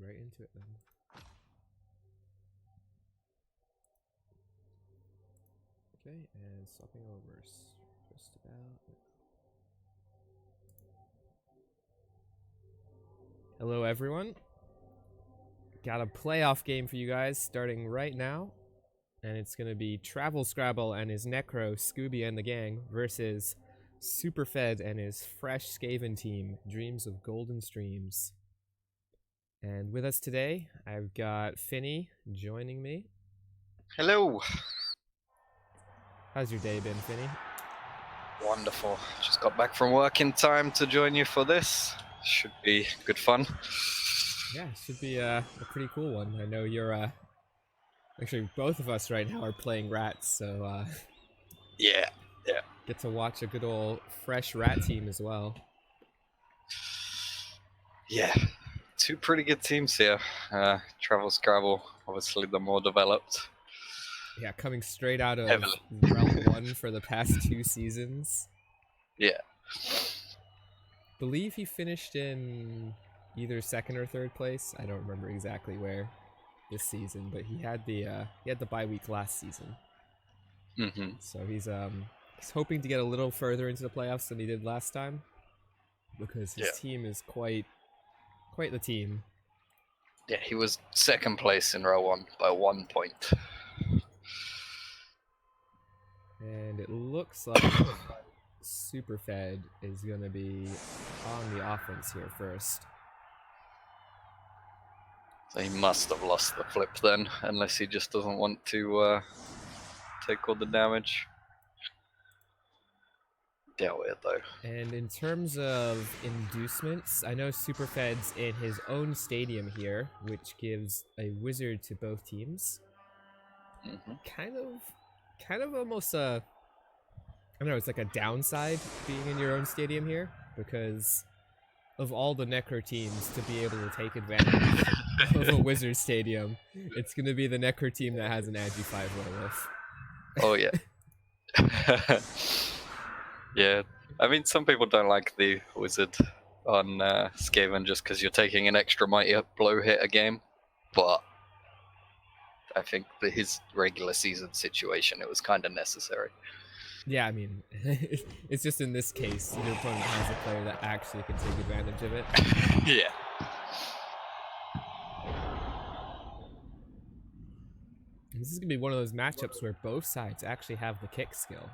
right into it then. Okay, and swapping over just about. Hello everyone. Got a playoff game for you guys starting right now. And it's gonna be Travel Scrabble and his Necro, Scooby and the gang, versus Superfed and his fresh Skaven team, Dreams of Golden Streams. And with us today, I've got Finny joining me. Hello. How's your day been, Finny? Wonderful. Just got back from work in time to join you for this. Should be good fun. Yeah, it should be a pretty cool one. I know you're actually both of us right now are playing rats, so Yeah. get to watch a good old fresh rat team as well. Yeah. Two pretty good teams here. Travel Scrabble, obviously the more developed. Yeah, coming straight out of Heavily. Realm 1 for the past 2 seasons. Yeah. Believe he finished in either second or third place. I don't remember exactly where this season, but he had the bye week last season. Mm-hmm. So he's hoping to get a little further into the playoffs than he did last time, because his team is quite the team. Yeah, he was second place in row 1 by 1 point. And it looks like Superfed is going to be on the offense here first. So he must have lost the flip then, unless he just doesn't want to take all the damage. Yeah, weird though. And in terms of inducements, I know Superfed's in his own stadium here, which gives a wizard to both teams. Mm-hmm. Kind of almost I don't know, it's like a downside being in your own stadium here, because of all the Necro teams to be able to take advantage of a wizard stadium, it's going to be the Necro team that has an Agi 5 werewolf. Oh yeah. Yeah, I mean, some people don't like the wizard on Skaven just because you're taking an extra mighty blow hit a game, but I think for his regular season situation, it was kind of necessary. Yeah, I mean, it's just in this case, your opponent has a player that actually can take advantage of it. Yeah. This is going to be one of those matchups where both sides actually have the kick skill.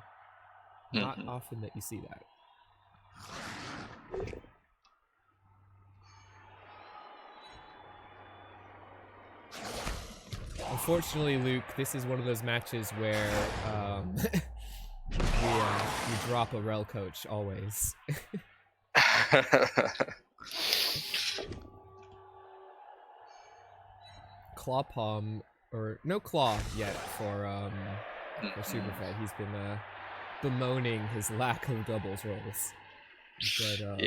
Not often that you see that. Unfortunately, Luke, this is one of those matches where we drop a rel coach always. Claw palm, or no claw yet for Superfed. He's been bemoaning his lack of doubles rolls, but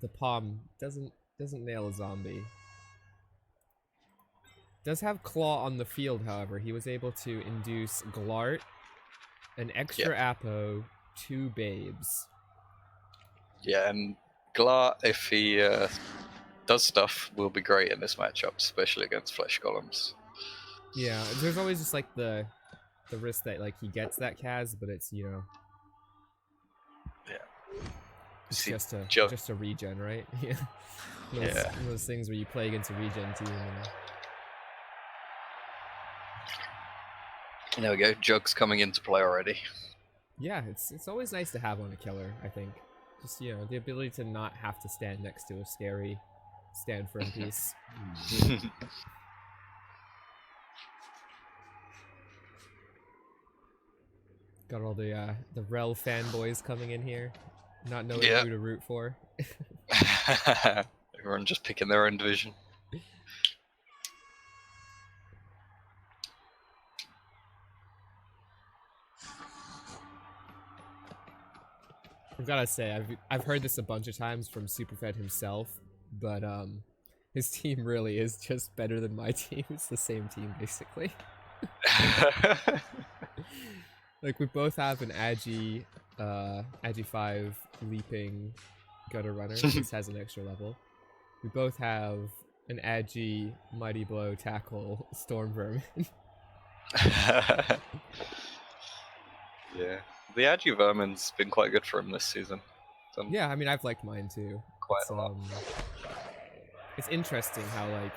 the palm doesn't nail a zombie. Does have claw on the field, however. He was able to induce Glart, an extra Apo, 2 babes. Yeah, and Glart, if he does stuff, will be great in this matchup, especially against flesh golems. Yeah, there's always just like the risk that like he gets that Kaz, but it's, you know, it's just a regen, right? Yeah. One of those things where you play against a regen team. There we go. Jug's coming into play already. Yeah, it's always nice to have on a killer, I think. Just, you know, the ability to not have to stand next to a scary stand firm piece. Got all the Rel fanboys coming in here, not knowing who to root for. Everyone just picking their own division. I've gotta say, I've heard this a bunch of times from Superfed himself, but his team really is just better than my team. It's the same team basically. Like, we both have an Agi 5 leaping gutter runner. This has an extra level. We both have an agi mighty blow tackle storm vermin. Yeah, the Agi Vermin's been quite good for him this season. Done Yeah, I mean I've liked mine too. quite a lot. It's interesting how like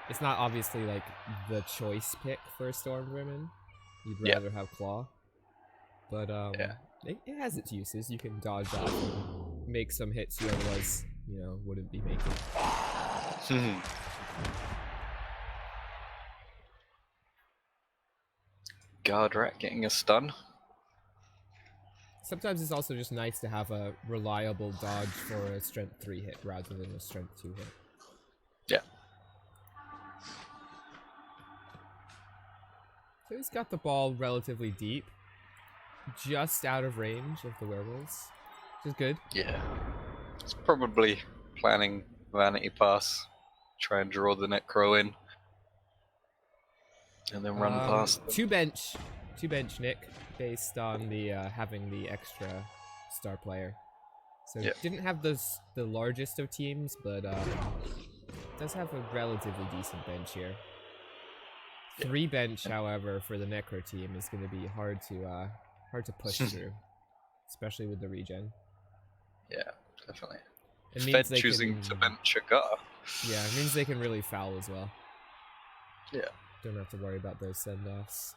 it's not obviously like the choice pick for storm vermin. You'd rather have claw, but it has its uses. You can dodge off and make some hits you otherwise, wouldn't be making. Guard rat getting a stun. Sometimes it's also just nice to have a reliable dodge for a strength 3 hit rather than a strength 2 hit. Yeah. So he's got the ball relatively deep, just out of range of the werewolves, which is good. Yeah. It's probably planning vanity pass, try and draw the Necro in, and then run past them. Two bench Nick, based on the having the extra star player. So didn't have the largest of teams, but does have a relatively decent bench here. 3 bench, however, for the Necro team is going to be hard to push through, especially with the regen. Yeah, definitely. It means Fed choosing to bench a gutter. Yeah, it means they can really foul as well. Yeah. Don't have to worry about those send-offs.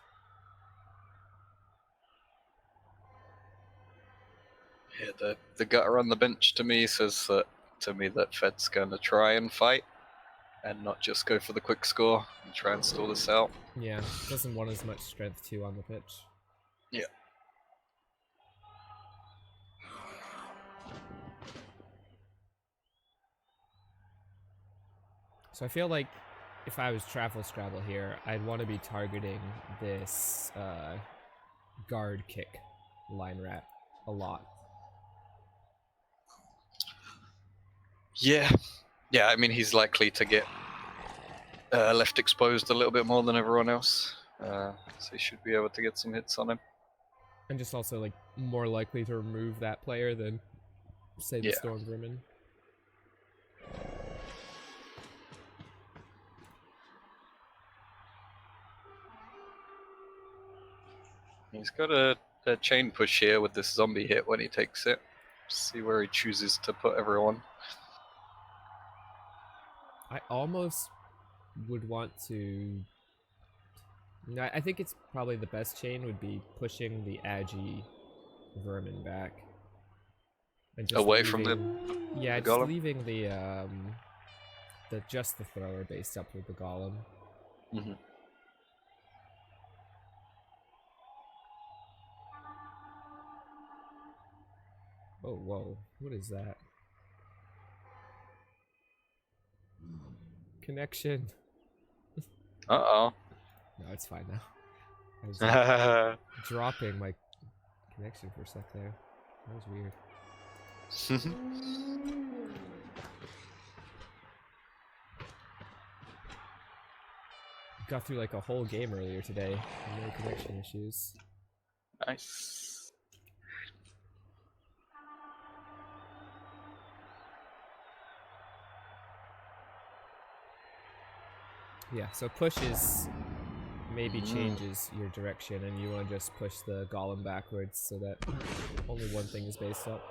Yeah, the gutter on the bench to me says that Fed's going to try and fight and not just go for the quick score and try and stall this out. Yeah, doesn't want as much strength 2 on the pitch. Yeah. So I feel like if I was Travel Scrabble here, I'd want to be targeting this guard kick line rat a lot. Yeah. Yeah, I mean, he's likely to get left exposed a little bit more than everyone else. So he should be able to get some hits on him. And just also, like, more likely to remove that player than, say, the Storm Vermin. He's got a chain push here with this zombie hit when he takes it. See where he chooses to put everyone. I almost would want to... I think it's probably the best chain would be pushing the Agi Vermin back. And just away from the yeah, the just golem? leaving the just the thrower based up with the golem. Mm-hmm. Oh, whoa. What is that? Connection. Uh-oh. No, it's fine now. I was like, dropping my connection for a sec there. That was weird. Got through like a whole game earlier today. No connection issues. Nice. Yeah, so pushes maybe changes your direction, and you want to just push the golem backwards so that only one thing is based up.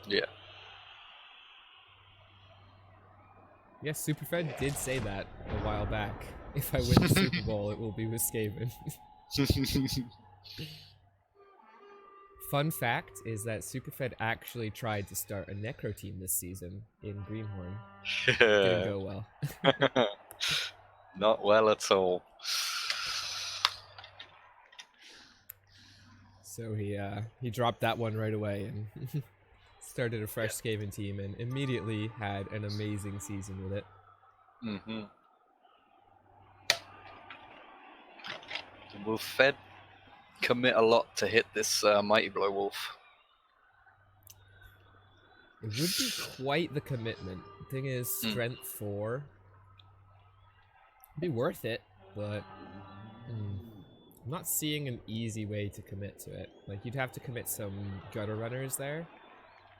Yeah. Yes, Superfed did say that a while back. If I win the Super Bowl, it will be with Skaven. Fun fact is that Superfed actually tried to start a Necro team this season in Greenhorn. Didn't go well. Not well at all. So he dropped that one right away and started a fresh Skaven team and immediately had an amazing season with it. Mm-hmm. Will Fed commit a lot to hit this Mighty Blow Wolf? It would be quite the commitment. Thing is, strength 4. It'd be worth it, but I'm not seeing an easy way to commit to it. Like, you'd have to commit some gutter runners there.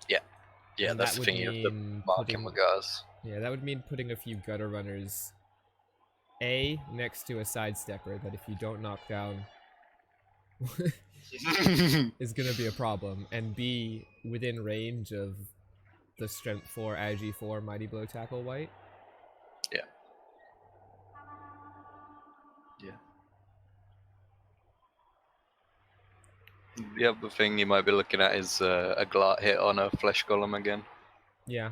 Yeah, and that's that the would thing, you have to mean mark him with guys. Yeah, that would mean putting a few gutter runners A next to a sidestepper that if you don't knock down is gonna be a problem, and B within range of the strength 4 ag 4 mighty blow tackle white. Yeah. Yeah. The other thing you might be looking at is a Glart hit on a Flesh Golem again. Yeah.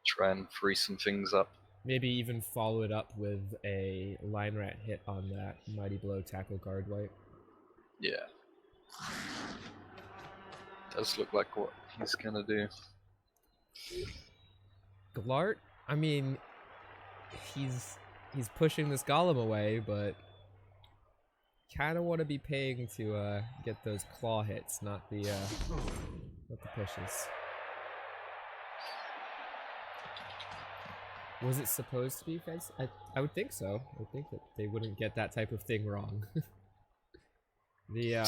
Try and free some things up. Maybe even follow it up with a line rat hit on that mighty blow tackle guard white. Yeah. Does look like what he's gonna do. Glart, I mean, he's pushing this golem away, but kind of want to be paying to get those claw hits, not the pushes. Was it supposed to be fence? I would think so. I would think that they wouldn't get that type of thing wrong. The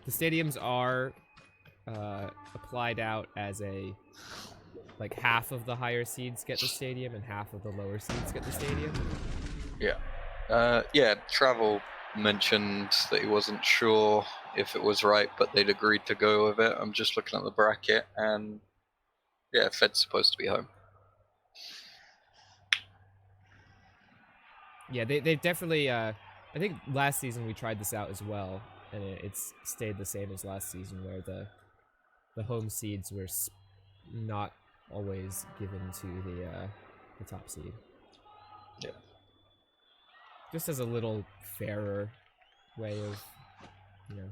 stadiums are applied out as a like half of the higher seeds get the stadium and half of the lower seeds get the stadium. Yeah. Yeah, Travel mentioned that he wasn't sure if it was right, but they'd agreed to go with it. I'm just looking at the bracket, and yeah, Fed's supposed to be home. Yeah, they definitely. I think last season we tried this out as well, and it's stayed the same as last season, where the home seeds were not always given to the top seed. Yeah. Just as a little fairer way of, you know.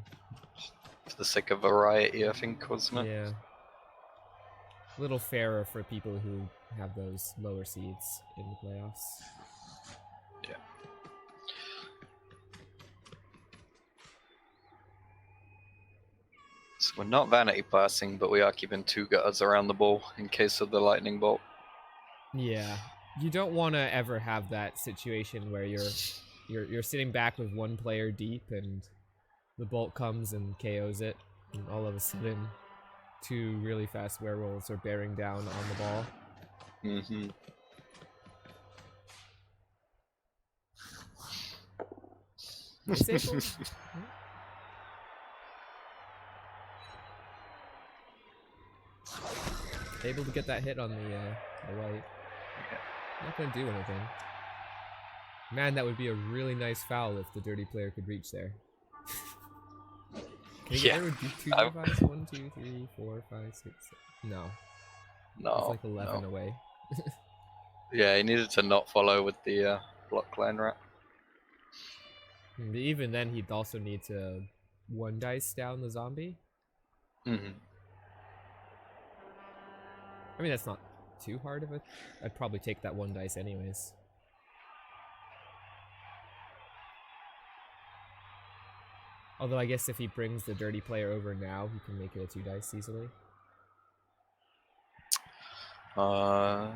For the sake of variety, I think, wasn't it? Yeah. A little fairer for people who have those lower seeds in the playoffs. Yeah. So we're not vanity passing, but we are keeping 2 gutters around the ball in case of the lightning bolt. Yeah. You don't want to ever have that situation where you're sitting back with one player deep and the bolt comes and KOs it, and all of a sudden 2 really fast werewolves are bearing down on the ball. Mm-hmm. Able to get that hit on the white. Not gonna do anything. Man, that would be a really nice foul if the dirty player could reach there. Can you get there with 2 devices? 1, 2, 3, 4, 5, 6, 7. No. No. It's like 11 no. away. Yeah, he needed to not follow with the block line rat. Even then, he'd also need to 1 dice down the zombie. Mm-hmm. I mean, that's not too hard of it. I'd probably take that 1 dice anyways. Although I guess if he brings the dirty player over now, he can make it a 2 dice easily. Who are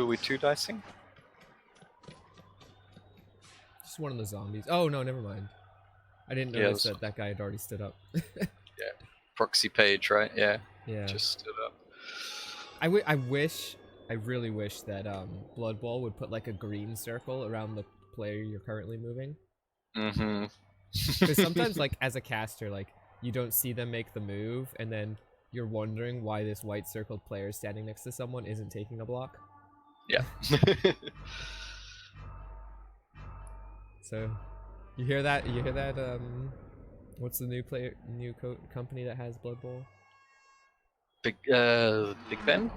we 2 dicing? Just one of the zombies. Oh no, never mind. I didn't notice that guy had already stood up. Yeah, proxy page, right? Yeah. Yeah. Just stood up. I really wish that Blood Bowl would put like a green circle around the player you're currently moving. Mm-hmm. Because sometimes, like, as a caster, like, you don't see them make the move, and then you're wondering why this white circled player standing next to someone isn't taking a block. Yeah. So, you hear that? You hear that? What's the new company that has Blood Bowl? Big Ben?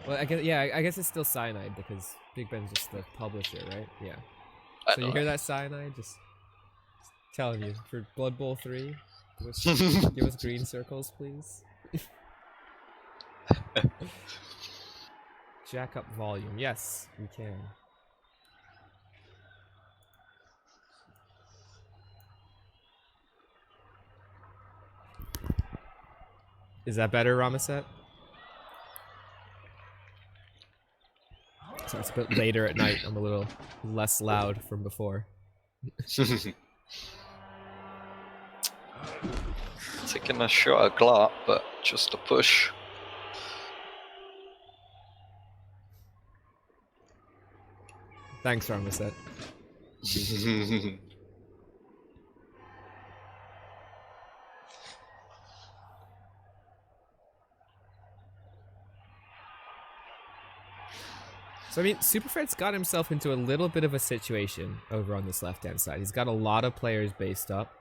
Well, I guess it's still Cyanide because Big Ben's just the publisher, right? Yeah. So you hear that, Cyanide? Just telling you, for Blood Bowl 3, give us green circles, please. Jack up volume. Yes, we can. Is that better, Ramaset? So it's a bit later at night. I'm a little less loud from before. Taking a shot at Glart, but just a push. Thanks, Marmoset. So, I mean, Superfred's got himself into a little bit of a situation over on this left-hand side. He's got a lot of players based up.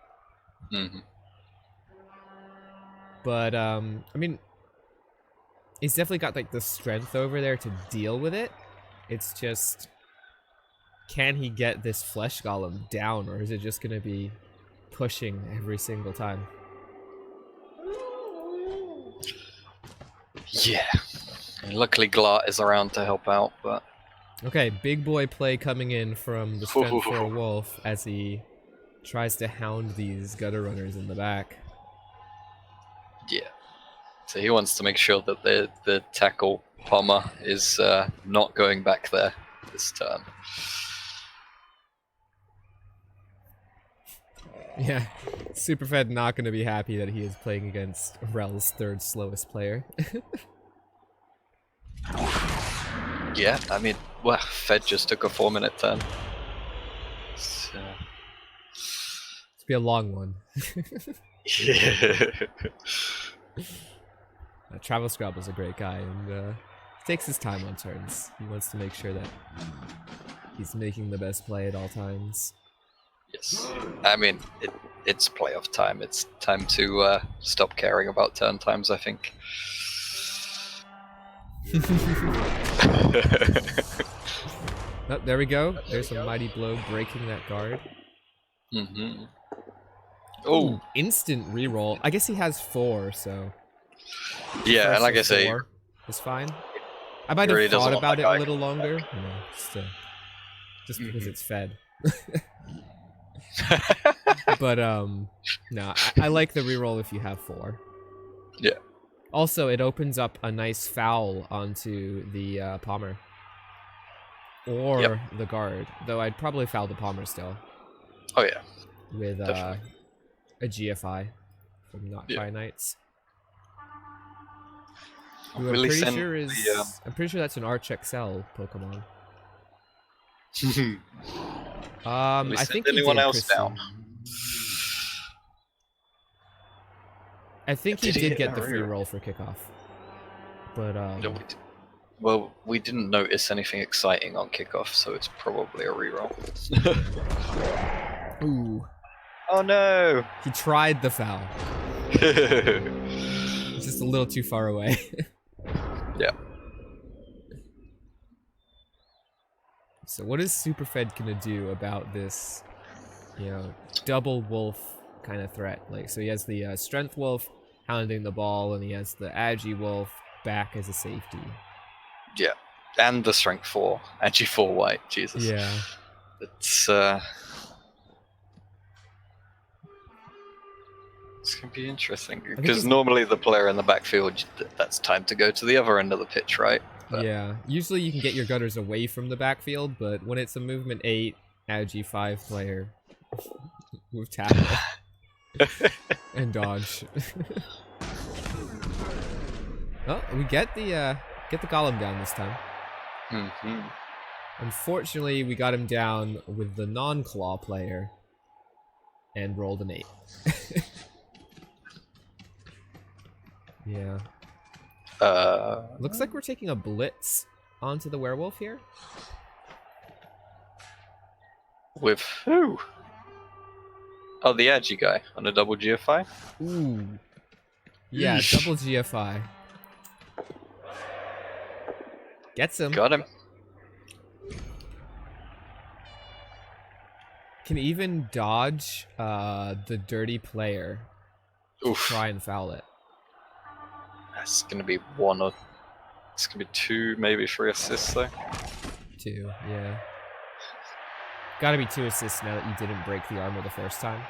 But, I mean, he's definitely got, like, the strength over there to deal with it. It's just, can he get this Flesh Golem down, or is it just going to be pushing every single time? Yeah. And luckily Glart is around to help out, but... Okay, big boy play coming in from the Strength 4 Wolf as he tries to hound these gutter runners in the back. Yeah. So he wants to make sure that the tackle Palmer is not going back there this turn. Yeah, Superfed not going to be happy that he is playing against Rel's third slowest player. Yeah, I mean, well, Fed just took a 4-minute turn. So... It's be a long one. Yeah. Travel Scrub is a great guy and takes his time on turns. He wants to make sure that he's making the best play at all times. Yes. I mean, it's playoff time. It's time to stop caring about turn times, I think. Oh, there we go. There's a mighty blow breaking that guard. Oh, instant reroll. I guess he has 4, so... Yeah, and like I say... It's fine. I might have thought about it a little longer. No, still. Just because it's Fed. But, no, I like the reroll if you have 4. Yeah. Also, it opens up a nice foul onto the Palmer. Or the guard. Though I'd probably foul the Palmer still. Oh, yeah. With a GFI from Not Fire Knights. Who I'm pretty sure is... I'm pretty sure that's an Arch XL Pokemon. I think anyone else down? I think he did get the free roll for kickoff. But, no, well, we didn't notice anything exciting on kickoff, so it's probably a reroll. Ooh. Oh no! He tried the foul. It's just a little too far away. Yeah. So what is Superfed gonna do about this, you know, double wolf kind of threat? Like, so he has the Strength Wolf hounding the ball, and he has the Agi Wolf back as a safety. Yeah, and the Strength 4, Agi 4 white, Jesus. Yeah. It's gonna be interesting, because normally the player in the backfield, that's time to go to the other end of the pitch, right? But... Yeah, usually you can get your gutters away from the backfield, but when it's a movement 8, Agi 5 player, move tackle and dodge. Oh, we get the golem down this time. Unfortunately, we got him down with the non-claw player and rolled an 8. Yeah. Looks like we're taking a blitz onto the werewolf here. With who? Oh, the Agi guy on a double GFI? Ooh. Yeah, double GFI. Gets him. Got him. Can even dodge the dirty player to try and foul it. That's gonna be one or it's gonna be 2, maybe 3 assists though. 2, yeah. Gotta be 2 assists now that you didn't break the armor the first time.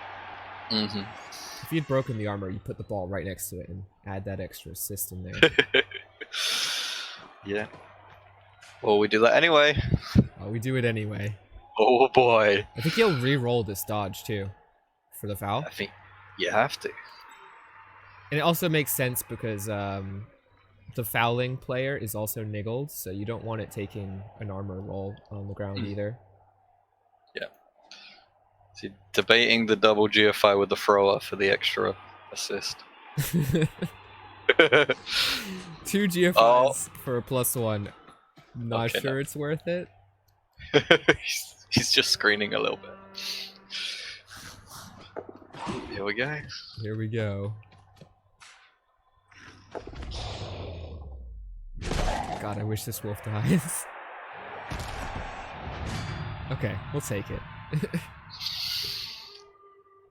If you'd broken the armor, you put the ball right next to it and add that extra assist in there. Yeah. Well, we do that anyway. Oh, we do it anyway. Oh boy. I think he'll re-roll this dodge too for the foul. I think you have to. And it also makes sense because the fouling player is also niggled, so you don't want it taking an armor roll on the ground either. Yeah. See, debating the double GFI with the thrower for the extra assist. 2 GFIs for a +1. Not Okay, sure no. it's worth it. He's just screening a little bit. Here we go. Here we go. God, I wish this wolf dies. Okay, we'll take it.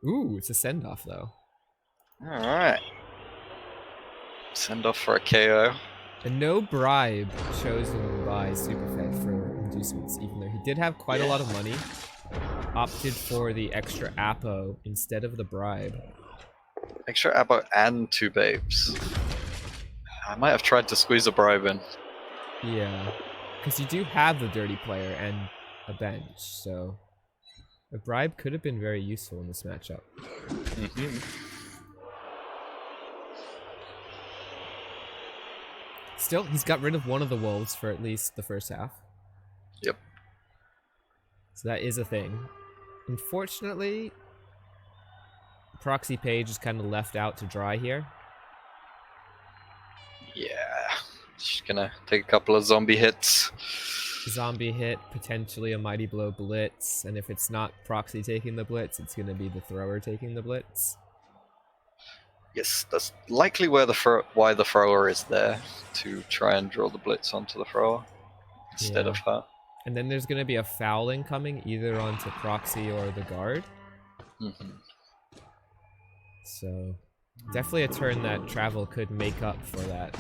Ooh, it's a send-off though. Alright. Send off for a KO. And no bribe chosen by Superfed for inducements, even though he did have quite a lot of money. Opted for the extra Apo instead of the bribe. Extra Abo and 2 babes. I might have tried to squeeze a bribe in. Yeah, because you do have the dirty player and a bench, so a bribe could have been very useful in this matchup. Still, he's got rid of one of the wolves for at least the first half. Yep. So that is a thing. Unfortunately, Proxy Page is kind of left out to dry here. Yeah. Just gonna take a couple of zombie hits. Zombie hit, potentially a Mighty Blow blitz, and if it's not Proxy taking the blitz, it's gonna be the thrower taking the blitz. Yes, that's likely where why the thrower is there, to try and draw the blitz onto the thrower instead of her. And then there's gonna be a fouling coming either onto Proxy or the guard. So definitely a turn that Travel could make up for that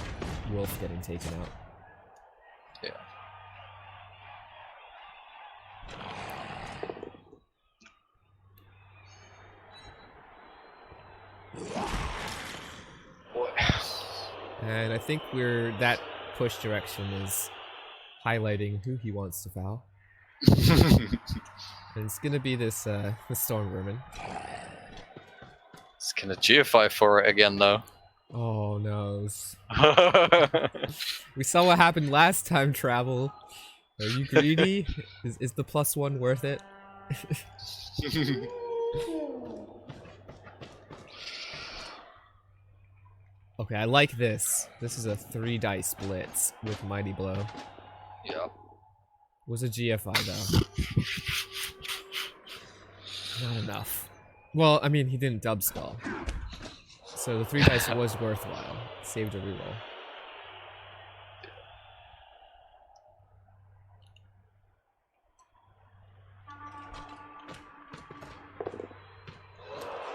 wolf getting taken out. Yeah. And I think that push direction is highlighting who he wants to foul. And it's gonna be this the Storm Vermin. It's gonna GFI for it again though. Oh no. We saw what happened last time, Travel. Are you greedy? Is the +1 worth it? Okay, I like this. This is a 3 dice blitz with Mighty Blow. Yeah. Was a GFI though. Not enough. Well, I mean, he didn't dub skull. So the 3 dice was worthwhile. Saved a reroll.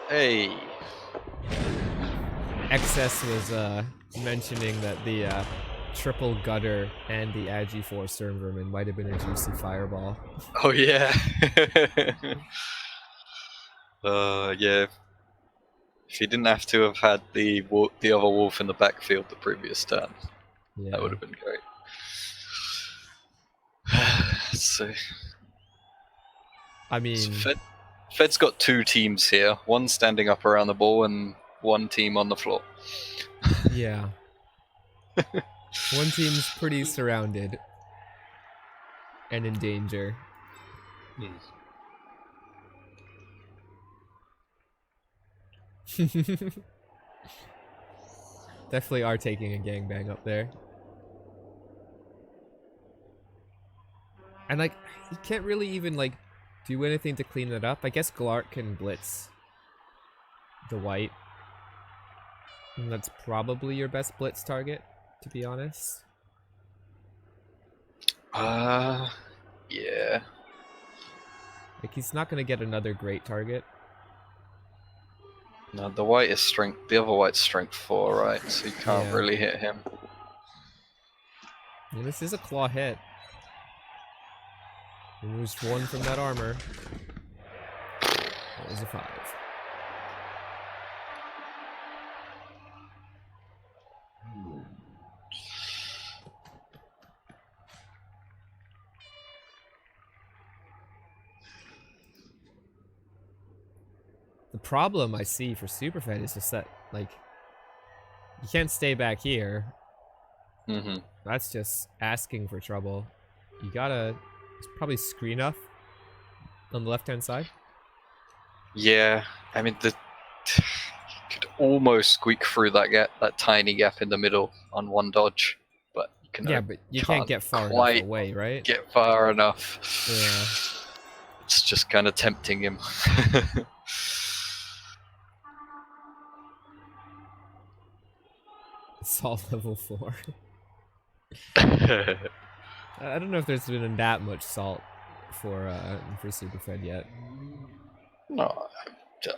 Hey. Excess was mentioning that the triple gutter and the Agi 4 Stern Vermin might have been a juicy fireball. Oh yeah. Yeah. If you didn't have to have had the other wolf in the backfield the previous turn, that would have been great. So, I mean, so Fed's got 2 teams here, one standing up around the ball and one team on the floor. Yeah. One team's pretty surrounded and in danger. Definitely are taking a gangbang up there. And like, you can't really even like do anything to clean it up. I guess Glark can blitz the white. And that's probably your best blitz target, to be honest. Yeah. Like, he's not gonna get another great target. No, the white is strength. The other white's strength 4, right? So you can't really hit him. And this is a claw hit. Removes 1 from that armor. That was a 5. The problem I see for Superfed is just that, like, you can't stay back here. Mm-hmm. That's just asking for trouble. You gotta probably screen up on the left-hand side. Yeah, I mean, you could almost squeak through that tiny gap in the middle on one dodge, but you can. Yeah, but you can't get far enough away, right? Get far enough. Yeah. It's just kind of tempting him. Salt level 4. I don't know if there's been that much salt for Superfed yet. No,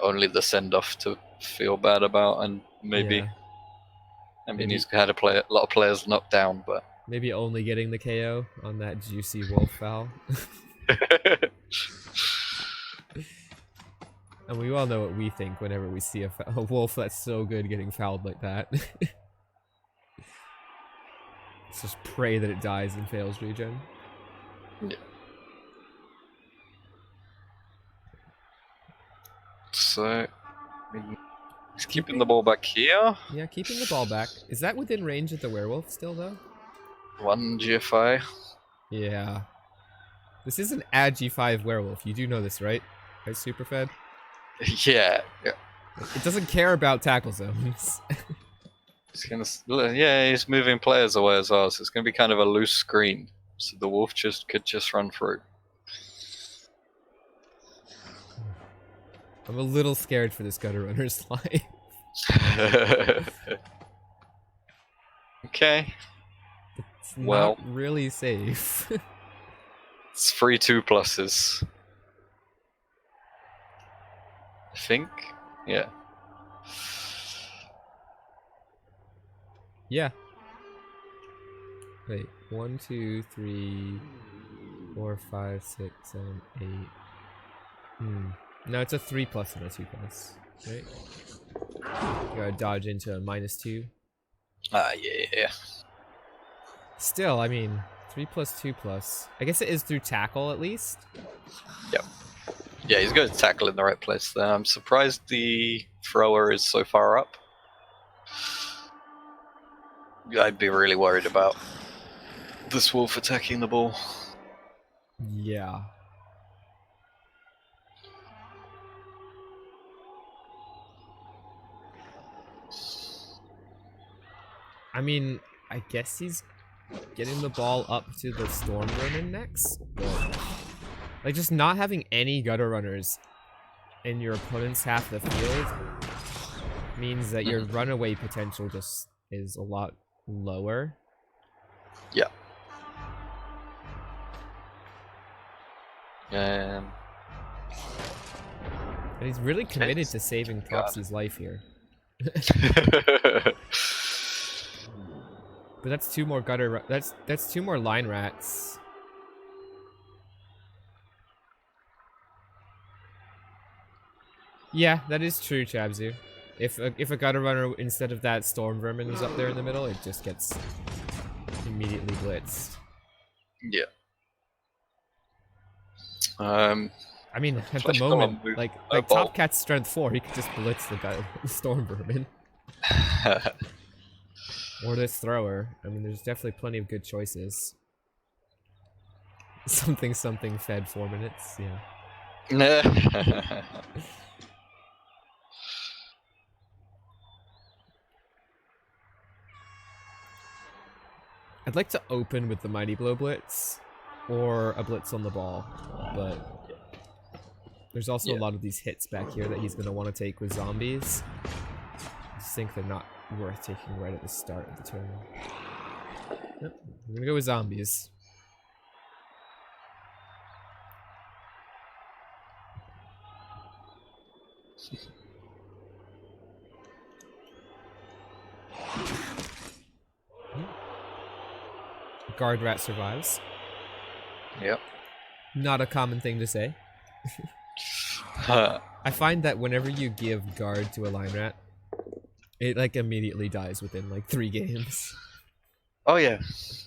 only the send off to feel bad about, and maybe. Yeah. I mean, he's had a lot of players knocked down, but maybe only getting the KO on that juicy wolf foul. And we all know what we think whenever we see a wolf that's so good getting fouled like that. Let's just pray that it dies and fails regen. Yeah. So, he's keeping the ball back here. Yeah, keeping the ball back. Is that within range of the werewolf still, though? 1 GFI. Yeah. This is an ad G5 werewolf. You do know this, right? Right, Superfed? Yeah. It doesn't care about tackle zones. He's moving players away as well, so it's gonna be kind of a loose screen. So the wolf could just run through. I'm a little scared for this gutter runner's life. Okay. It's not really safe. It's 3 2+. I think. Yeah. Yeah. Wait. 1, 2, 3, 4, 5, 6, 7, 8. No, it's a 3+ and a 2+. Right? You gotta dodge into a -2. Yeah. Still, I mean, 3+, 2+. I guess it is through tackle at least. Yep. Yeah, he's got to tackle in the right place there. I'm surprised the thrower is so far up. I'd be really worried about this wolf attacking the ball. Yeah. I mean, I guess he's getting the ball up to the Storm Vermin next, but like just not having any gutter runners in your opponent's half of the field means that your runaway potential just is a lot lower. Yeah. And he's really committed to saving Proxy's life here. But that's 2 more gutter. That's 2 more line rats. Yeah, that is true, Chabzu. If a gutter runner instead of that Storm Vermin was up there in the middle, it just gets immediately blitzed. Yeah. I mean, at the moment, like Top Cat's strength 4, he could just blitz the Storm Vermin. Or this thrower. I mean, there's definitely plenty of good choices. Something fed 4 minutes, yeah. I'd like to open with the Mighty Blow Blitz, or a Blitz on the ball, but there's also a lot of these hits back here that he's going to want to take with zombies. I just think they're not worth taking right at the start of the turn. Yep, we're going to go with zombies. Guard rat survives. Yep. Not a common thing to say. I find that whenever you give guard to a line rat, it like immediately dies within like 3 games. Oh yeah,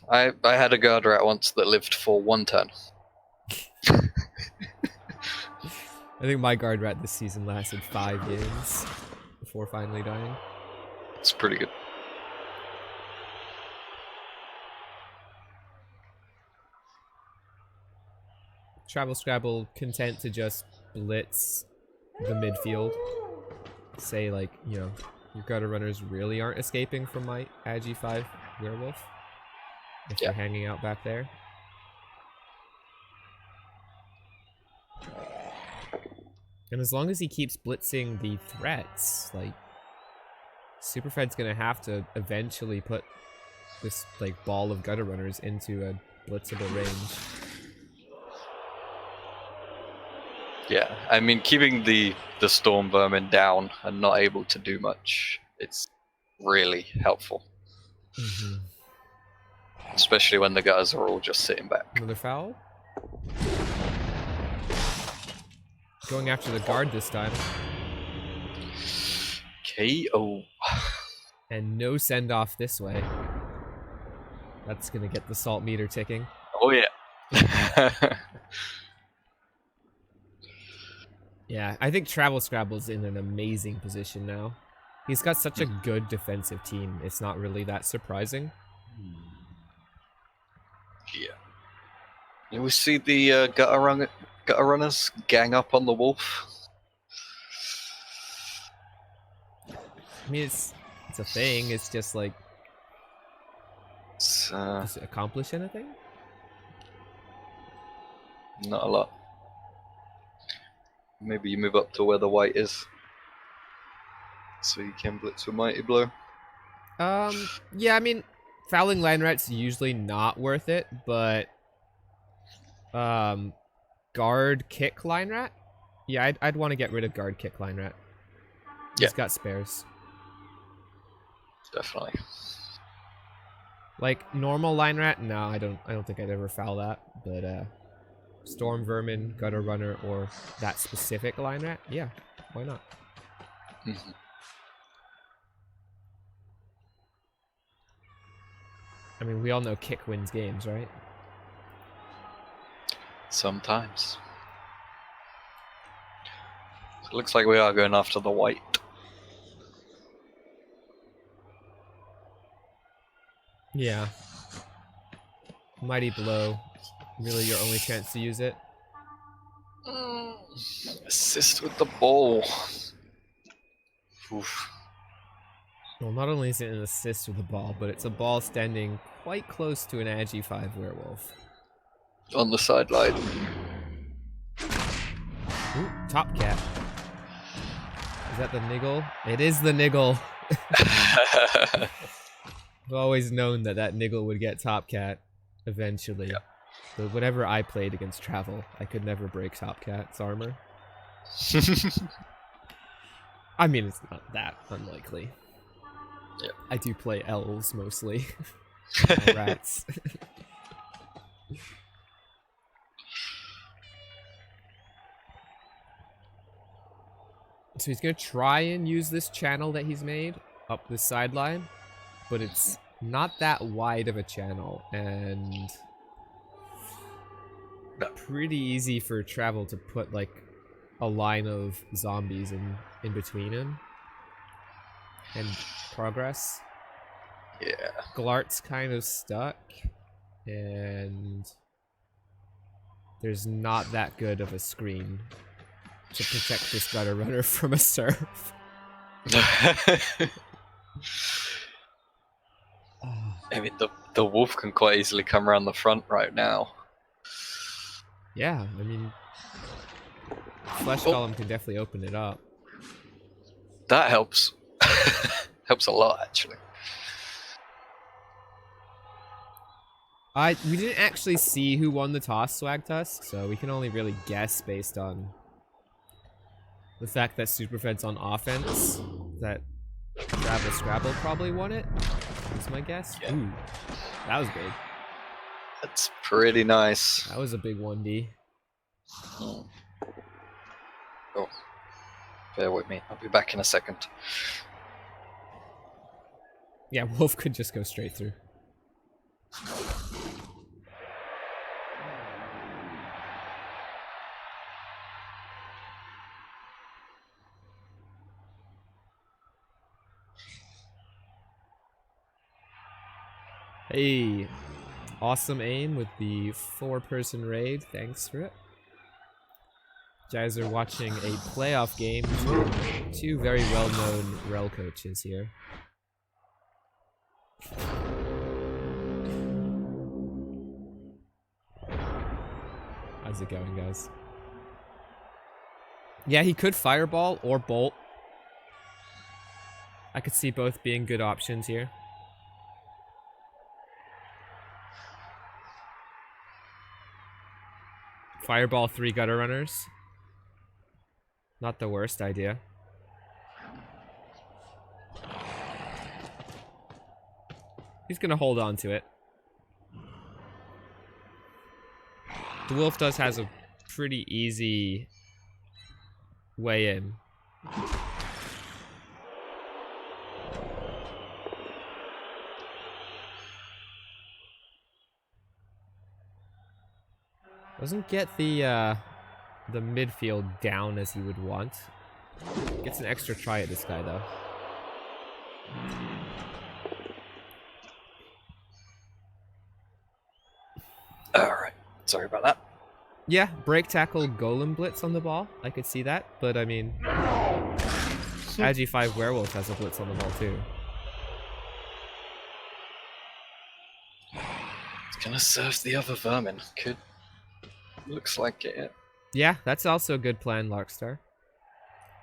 I had a guard rat once that lived for 1 turn. I think my guard rat this season lasted 5 games before finally dying. It's pretty good. Travel Scrabble content to just blitz the midfield. Say, like, you know, your gutter runners really aren't escaping from my Agi 5 werewolf. If they're hanging out back there. And as long as he keeps blitzing the threats, like, Superfed's gonna have to eventually put this, like, ball of gutter runners into a blitzable range. Yeah, I mean, keeping the storm vermin down and not able to do much, it's really helpful. Mm-hmm. Especially when the guys are all just sitting back. Another foul. Going after the guard this time. KO. And no send-off this way. That's gonna get the salt meter ticking. Oh yeah. Yeah, I think Travel Scrabble's in an amazing position now. He's got such a good defensive team, it's not really that surprising. Yeah. You we see the gutter runners gang up on the wolf. I mean, it's a thing, it's just like... does it accomplish anything? Not a lot. Maybe you move up to where the white is. So you can blitz with Mighty Blow. Yeah, I mean, fouling line rat's usually not worth it, but... guard kick line rat? Yeah, I'd want to get rid of guard kick line rat. He's got spares. Definitely. Like normal line rat, no, I don't think I'd ever foul that. But storm vermin, gutter runner, or that specific line rat, yeah, why not? Mm-hmm. I mean, we all know kick wins games, right? Sometimes. So it looks like we are going after the white. Yeah. Mighty Blow. Really your only chance to use it? Assist with the ball. Oof. Well, not only is it an assist with the ball, but it's a ball standing quite close to an Agi 5 werewolf. On the sideline. Ooh, top cat. Is that the niggle? It is the niggle. I've always known that niggle would get top cat eventually. Yep. But whenever I played against Travel, I could never break top cat's armor. I mean, it's not that unlikely. Yep. I do play elves mostly. Rats. So he's gonna try and use this channel that he's made up the sideline, but it's not that wide of a channel and pretty easy for Travel to put like a line of zombies in between him and progress. Yeah. Glart's kind of stuck and there's not that good of a screen to protect this gutter runner from a surf. I mean, the wolf can quite easily come around the front right now. Yeah, I mean, Flesh Golem can definitely open it up. That helps. Helps a lot, actually. We didn't actually see who won the toss, Swagtusk, so we can only really guess based on the fact that Superfed's on offense, that Travel Scrabble probably won it, is my guess. Yeah. Ooh, that was big. That's pretty nice. That was a big 1D. Oh, bear with me. I'll be back in a second. Yeah, Wolf could just go straight through. Hey, awesome aim with the 4-person raid. Thanks for it. guys are watching a playoff game between two very well-known Rebbl coaches here. How's it going, guys? Yeah, he could fireball or bolt. I could see both being good options here. Fireball 3 gutter runners. Not the worst idea. He's gonna hold on to it. The wolf has a pretty easy way in. Doesn't get the midfield down as you would want. Gets an extra try at this guy though. Alright, sorry about that. Yeah, break tackle golem blitz on the ball. I could see that, but I mean, Agi5 werewolf has a blitz on the ball too. It's gonna serve the other vermin. Could. Looks like it. Yeah, that's also a good plan, Larkstar.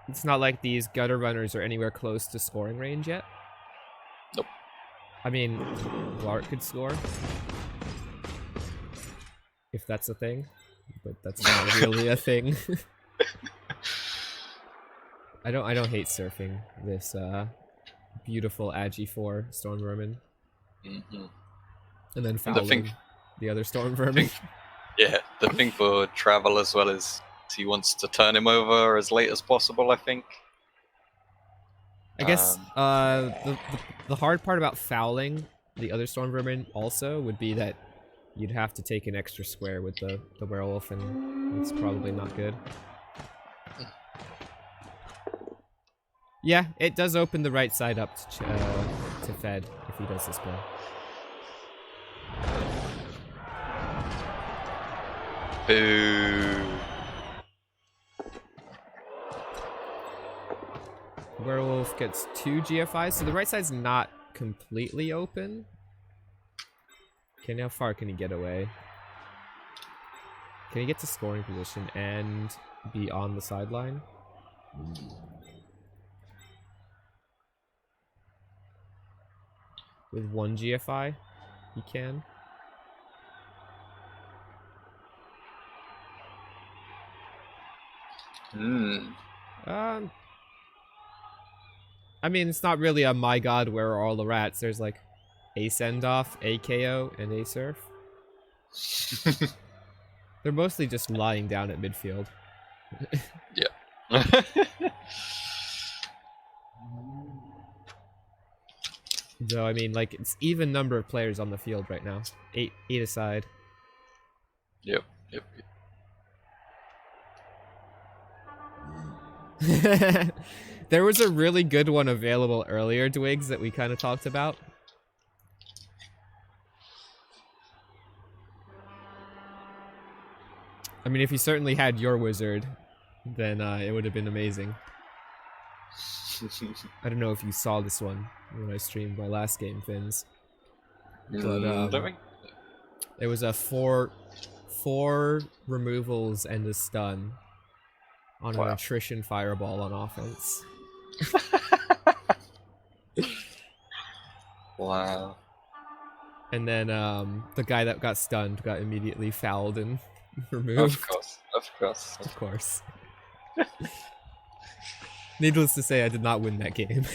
It's not like these gutter runners are anywhere close to scoring range yet. Nope. I mean, Lark could score. If that's a thing. But that's not really a thing. I don't hate surfing this beautiful Agi4 Storm Vermin. Mm-hmm. And then fouling the other Storm Vermin. Yeah, the thing for Travel as well is he wants to turn him over as late as possible, I think. I guess the hard part about fouling the other Storm Vermin also would be that you'd have to take an extra square with the werewolf, and it's probably not good. Yeah, it does open the right side up to Fed if he does this play. Boo. Werewolf gets 2 GFIs, so the right side's not completely open. Okay, how far can he get away? Can he get to scoring position and be on the sideline? With 1 GFI, he can. I mean, it's not really a my god, where are all the rats? There's like a send-off, a KO, and a surf. They're mostly just lying down at midfield. Yeah. So, I mean, like, it's even number of players on the field right now. 8 aside. Yep. There was a really good one available earlier, Dwigs, that we kind of talked about. I mean, if you certainly had your wizard, then it would have been amazing. I don't know if you saw this one when I streamed my last game, Finns. But it was a four removals and a stun on an attrition fireball on offense. Wow. And then the guy that got stunned got immediately fouled and removed. Of course. Needless to say, I did not win that game.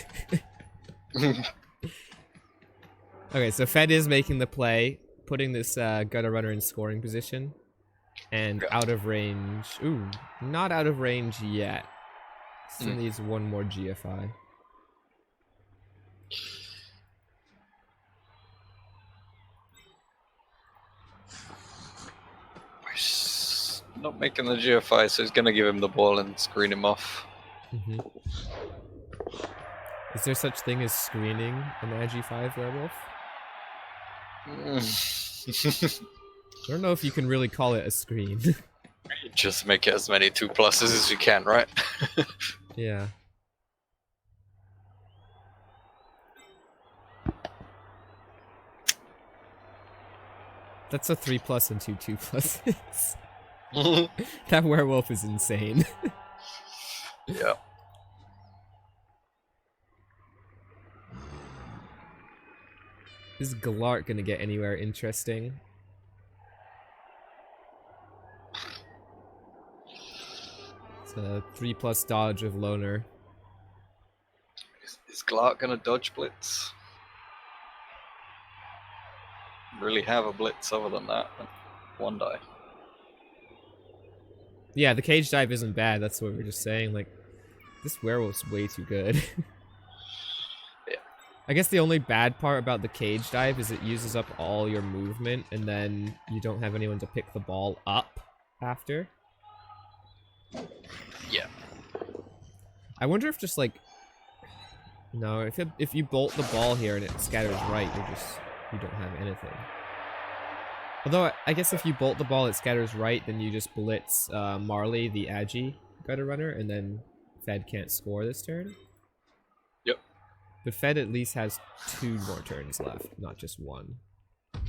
Okay, so Fed is making the play, putting this gutter runner in scoring position. And out of range. Ooh, not out of range yet. Still needs 1 more GFI. Not making the GFI, so he's going to give him the ball and screen him off. Mm-hmm. Is there such thing as screening an Agi5 werewolf? I don't know if you can really call it a screen. Just make it as many 2+s as you can, right? Yeah. That's a 3+ and 2 2+. That werewolf is insane. Yeah. Is Galart gonna get anywhere interesting? It's a 3+ dodge of Loner. Is Glart gonna dodge Blitz? Really have a Blitz other than that? One die. Yeah, the cage dive isn't bad. That's what we were just saying. Like, this werewolf's way too good. Yeah. I guess the only bad part about the cage dive is it uses up all your movement, and then you don't have anyone to pick the ball up after. Yeah. I wonder if just like, no, if you bolt the ball here and it scatters right, you don't have anything. Although I guess if you bolt the ball, it scatters right, then you just blitz Marley, the Agi gutter runner, and then Fed can't score this turn. Yep. But Fed at least has 2 more turns left, not just 1. Yeah.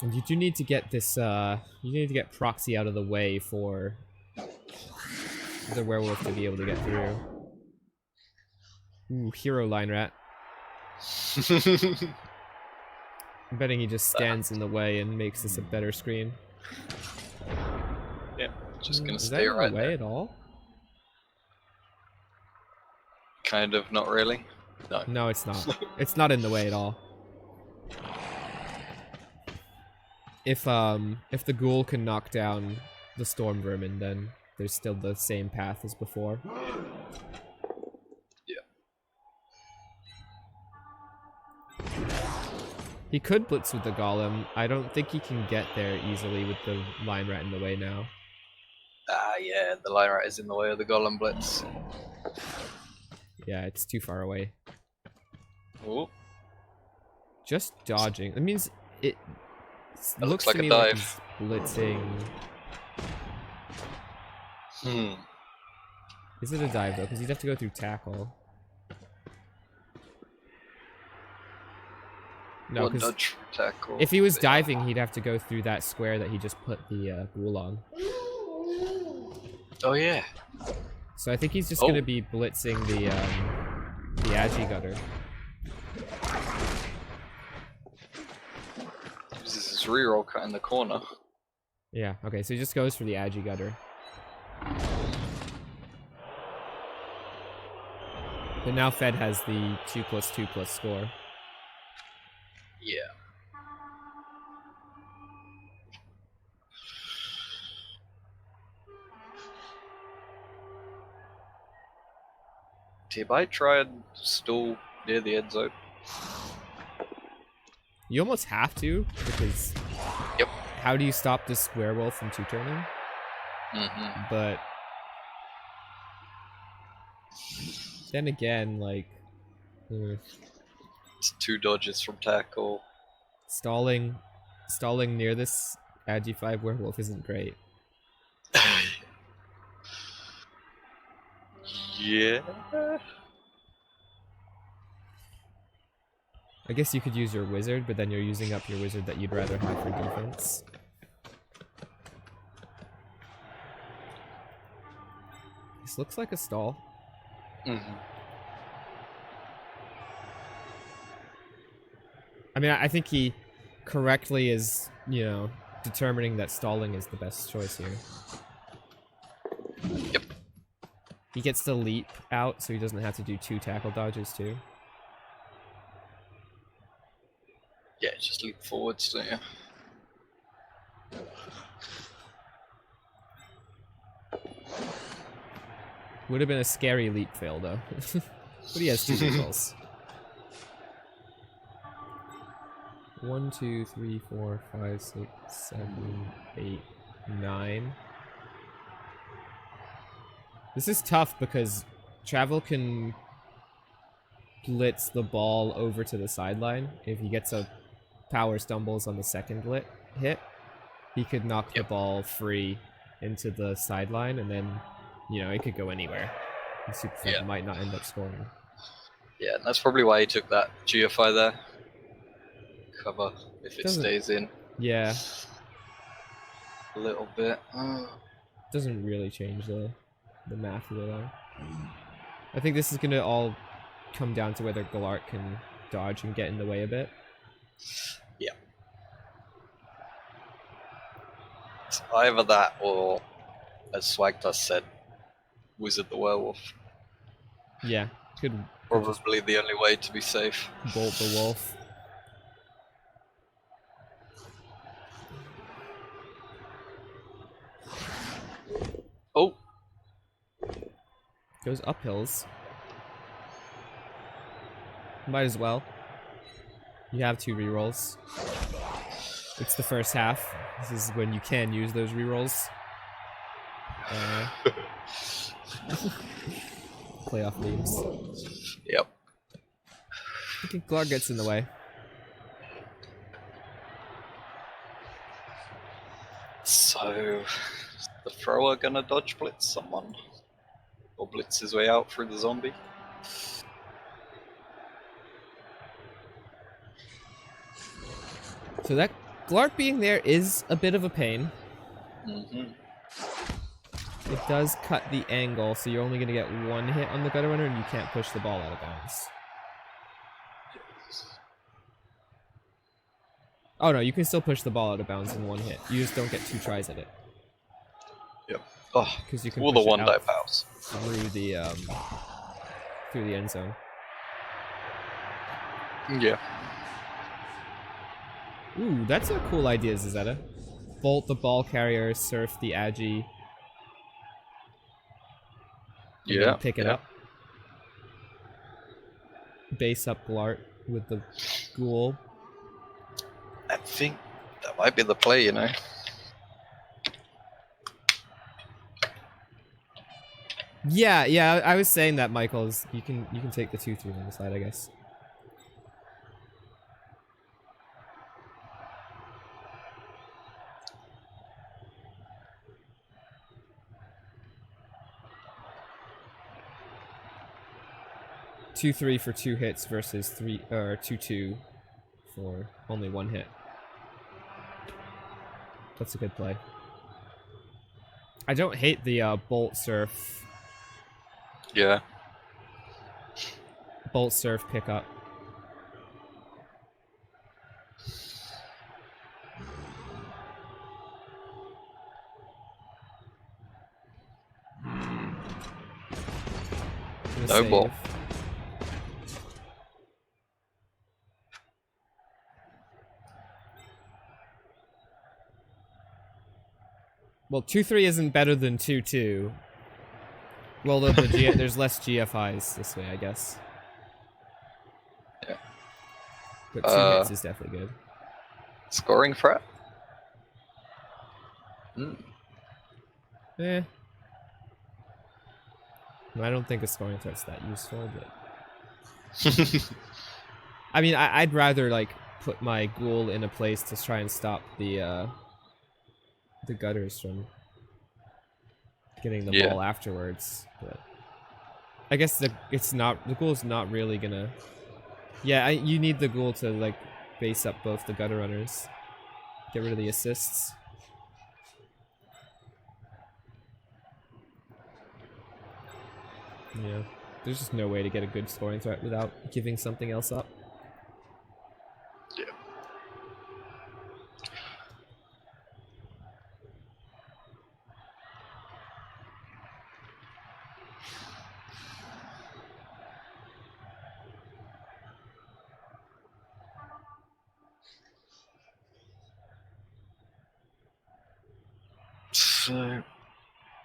And you do need to get this, you need to get Proxy out of the way for the werewolf to be able to get through. Ooh, hero line rat. I'm betting he just stands in the way and makes this a better screen. Yeah, just gonna Is stay that right in the way there. at all? Kind of, not really. No. No, it's not. It's not in the way at all. If the ghoul can knock down the storm vermin, then there's still the same path as before. Yeah. He could blitz with the golem. I don't think he can get there easily with the line rat in the way now. Ah, yeah, the line rat is in the way of the Golem Blitz. Yeah, it's too far away. Ooh. Just dodging. That means it That looks looks to like me a like dive. he's blitzing. Is it a dive though? Because he'd have to go through tackle. No, Or because dodge tackle. if he was diving, he'd have to go through that square that he just put the ghoul on. Oh yeah. So I think he's just gonna be blitzing the Agi gutter. Uses his reroll cut in the corner. Yeah. Okay. So he just goes for the Agi gutter. But now Fed has the 2+2+ score. Yeah. Did I try and stall near the end zone? You almost have to, because Yep. how do you stop this werewolf from 2-turning? But then again, like It's 2 dodges from tackle. stalling near this Agi 5 werewolf isn't great. Yeah. I guess you could use your wizard, but then you're using up your wizard that you'd rather have for defense. This looks like a stall. I mean, I think he correctly is, you know, determining that stalling is the best choice here. Yep. He gets to leap out, so he doesn't have to do 2 tackle dodges too. Yeah, just leap forwards, don't you? Would have been a scary leap fail though. But he has 2 rerolls. 1, 2, 3, 4, 5, 6, 7, 8, 9. This is tough because travel can blitz the ball over to the sideline. If he gets a power stumbles on the second hit, he could knock the ball free into the sideline, and then, it could go anywhere. And Super Fed might not end up scoring. Yeah, and that's probably why he took that GFI there. Cover if it stays in. Yeah. A little bit. Doesn't really change the math of it all. I think this is going to all come down to whether Galart can dodge and get in the way a bit. Yeah. It's either that or, as Swagdust said, Wizard the Werewolf. Yeah. Could probably the only way to be safe. Bolt the Wolf. Oh! Goes up hills. Might as well. You have 2 rerolls. It's the first half. This is when you can use those rerolls. Playoff memes. Yep. I think Clark gets in the way. So, is the thrower gonna dodge blitz someone? Or blitz his way out through the zombie? So that Glark being there is a bit of a pain. Mm-hmm. It does cut the angle, so you're only going to get 1 hit on the gutter runner, and you can't push the ball out of bounds. Oh no, you can still push the ball out of bounds in 1 hit. You just don't get 2 tries at it. Yep. Oh, because you can all push the it one out die powers through the end zone. Yeah. Ooh, that's a cool idea, Zizetta. Bolt the ball carrier, surf the Agi. Yeah. Pick it up. Base up Glart with the ghoul. I think that might be the play, Yeah, I was saying that, Michael. You can take the 2-3 on the side, I guess. Two-3 for 2 hits versus 2-2 for only 1 hit. That's a good play. I don't hate the bolt surf. Yeah. Bolt surf pickup. No ball. Well, 2-3 isn't better than 2-2. Well, there's less GFIs this way, I guess. Yeah. But 2 hits is definitely good. Scoring threat? Eh. I don't think a scoring threat's that useful, but... I mean, I'd rather, like, put my ghoul in a place to try and stop the gutters from getting the ball afterwards, but... I guess the ghoul's not really gonna... Yeah, you need the ghoul to, like, base up both the gutter runners. Get rid of the assists. Yeah, there's just no way to get a good scoring threat without giving something else up. Yeah.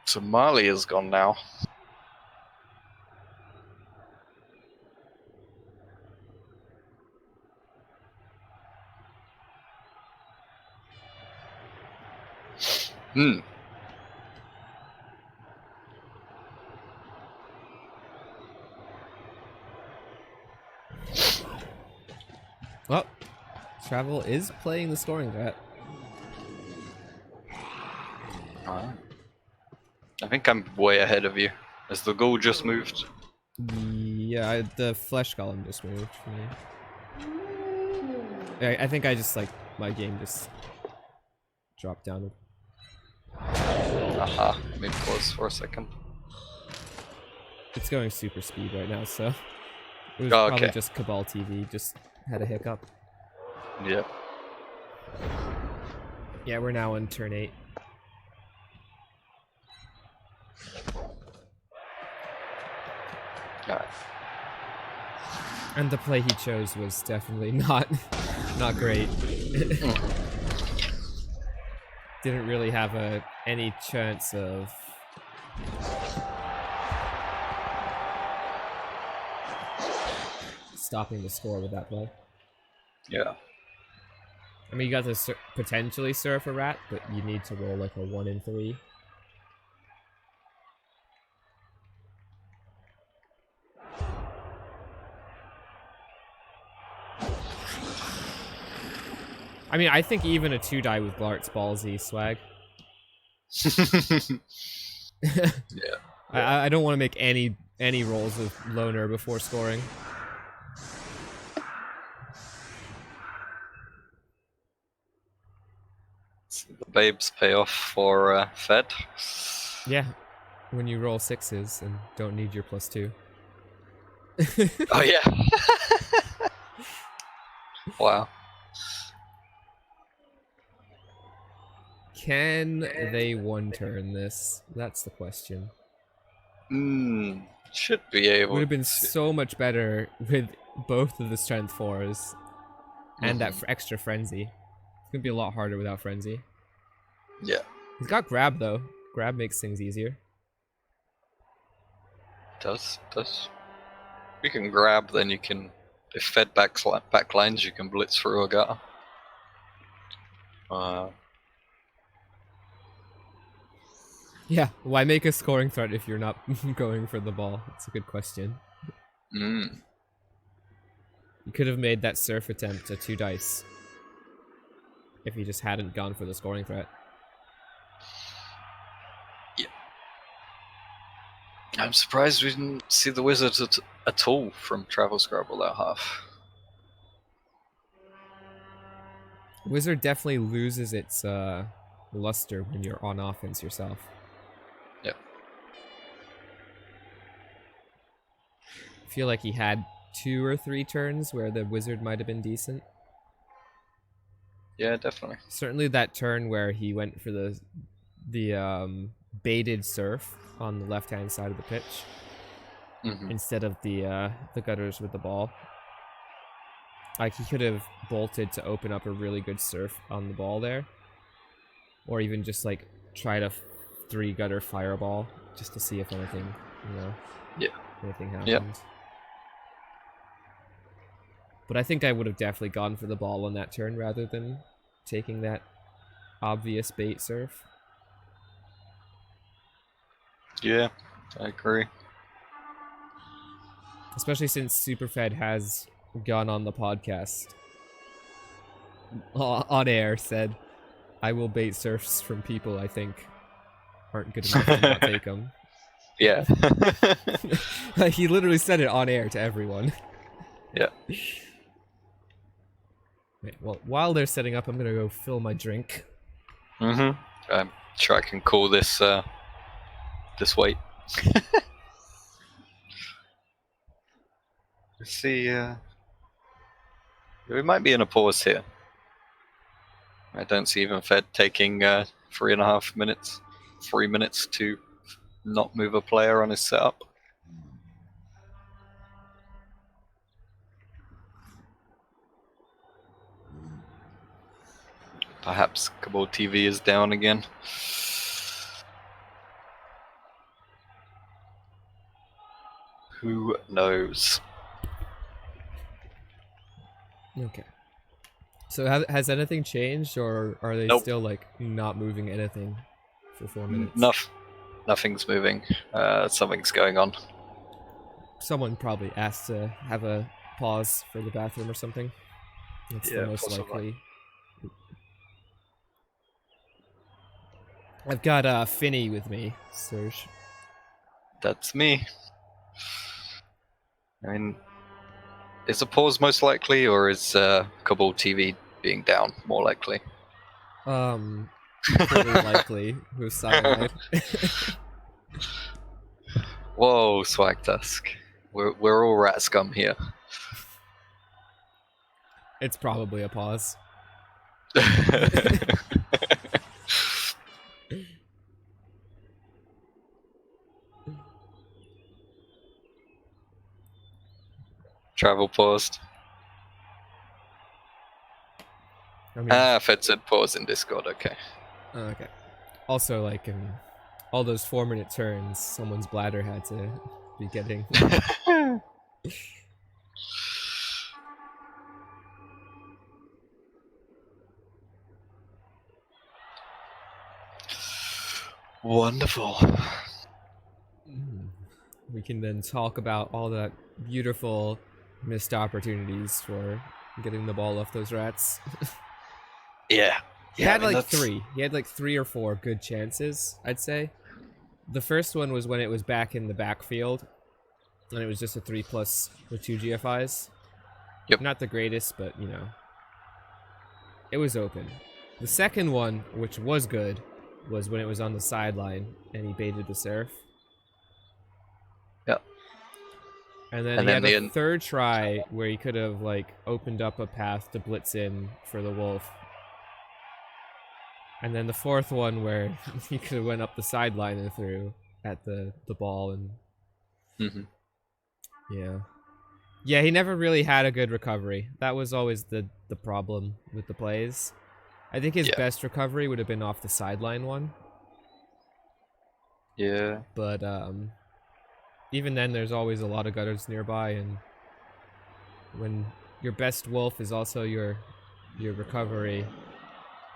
So Marley is gone now. Well, Travel is playing the scoring threat. Alright. I think I'm way ahead of you. Has the goal just moved? Yeah, the flesh golem just moved for me. I think I just like my game just dropped down. Aha, made pause for a second. It's going super speed right now, so it was Oh, probably okay. just Cabal TV just had a hiccup. Yeah. Yeah, we're now on turn 8. Alright. And the play he chose was definitely not great. Didn't really have any chance of stopping the score with that play. Yeah. I mean, you got to potentially surf a rat, but you need to roll like a 1 in 3. I mean, I think even a 2-die with Blart's ballsy swag. Yeah. I don't want to make any rolls with Loner before scoring. So the babes pay off for Fed. Yeah, when you roll 6s and don't need your +2. Oh yeah. Wow. Can they one-turn this? That's the question. Should be able. Would have been to. so much better with both of the strength 4s and that extra frenzy. It's gonna be a lot harder without frenzy. Yeah. He's got grab though. Grab makes things easier. Does. You can grab, then you can. If Fed back lines, you can blitz through a gutter. Yeah, why make a scoring threat if you're not going for the ball? That's a good question. You could have made that surf attempt a 2 dice if he just hadn't gone for the scoring threat. Yeah. I'm surprised we didn't see the wizard at all from Travel Scrabble that half. Wizard definitely loses its luster when you're on offense yourself. Yep. I feel like he had 2 or 3 turns where the wizard might have been decent. Yeah, definitely. Certainly that turn where he went for the baited surf on the left-hand side of the pitch instead of the gutters with the ball. Like, he could have bolted to open up a really good surf on the ball there. Or even just, like, try to 3-gutter fireball just to see if anything, anything happens. Yep. But I think I would have definitely gone for the ball on that turn rather than taking that obvious bait surf. Yeah, I agree. Especially since Superfed has gone on the podcast on air, said, "I will bait surfs from people I think aren't good enough to not take them." Yeah. Like, he literally said it on air to everyone. Yeah. Wait, well, while they're setting up, I'm gonna go fill my drink. I'm sure I can call this this wait. Let's see. We might be in a pause here. I don't see even Fed taking 3.5 minutes, 3 minutes to not move a player on his setup. Perhaps Cabal TV is down again. Who knows? Okay. So has anything changed, or are they Nope. still, like, not moving anything for 4 minutes? Nothing's moving. Something's going on. Someone probably asked to have a pause for the bathroom or something. That's Yeah, the most possibly. likely. I've got Finny with me, Serge. That's me. I mean, is a pause most likely, or is Kabul TV being down more likely? Equally likely with Cyanide. Whoa, Swag Tusk. We're all rat scum here. It's probably a pause. Travel paused. I mean, Fed said pause in Discord, okay. okay. Also, like in all those 4-minute turns, someone's bladder had to be getting. Wonderful. We can then talk about all that beautiful missed opportunities for getting the ball off those rats. Yeah. He had like three. He had like 3 or 4 good chances, I'd say. The first one was when it was back in the backfield, and it was just a 3+ with 2 GFIs. Yep. Not the greatest, but you know, it was open. The second one, which was good, was when it was on the sideline and he baited the surf. Yep. And then he had a third try where he could have like opened up a path to blitz in for the wolf. And then the fourth one where he could have went up the sideline and threw at the ball and yeah, he never really had a good recovery. That was always the problem with the plays. I think his best recovery would have been off the sideline one. Yeah. But even then, there's always a lot of gutters nearby, and when your best wolf is also your recovery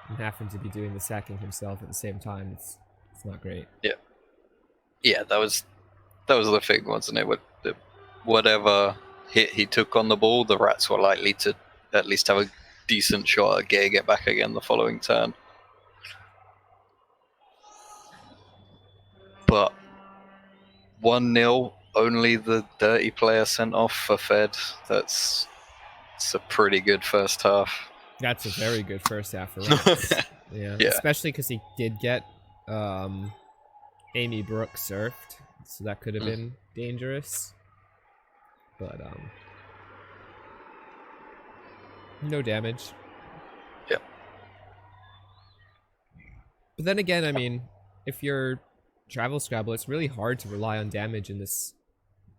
and happen to be doing the sacking himself at the same time, it's not great. Yeah. Yeah, that was the thing, wasn't it? With whatever hit he took on the ball, the rats were likely to at least have a decent shot at getting it back again the following turn. But 1-0, only the dirty player sent off for Fed. It's a pretty good first half. That's a very good first half for rats. Yeah, especially because he did get Amy Brooks surfed, so that could have been dangerous. But no damage. Yeah. But then again, I mean, if you're Travel Scrabble, it's really hard to rely on damage in this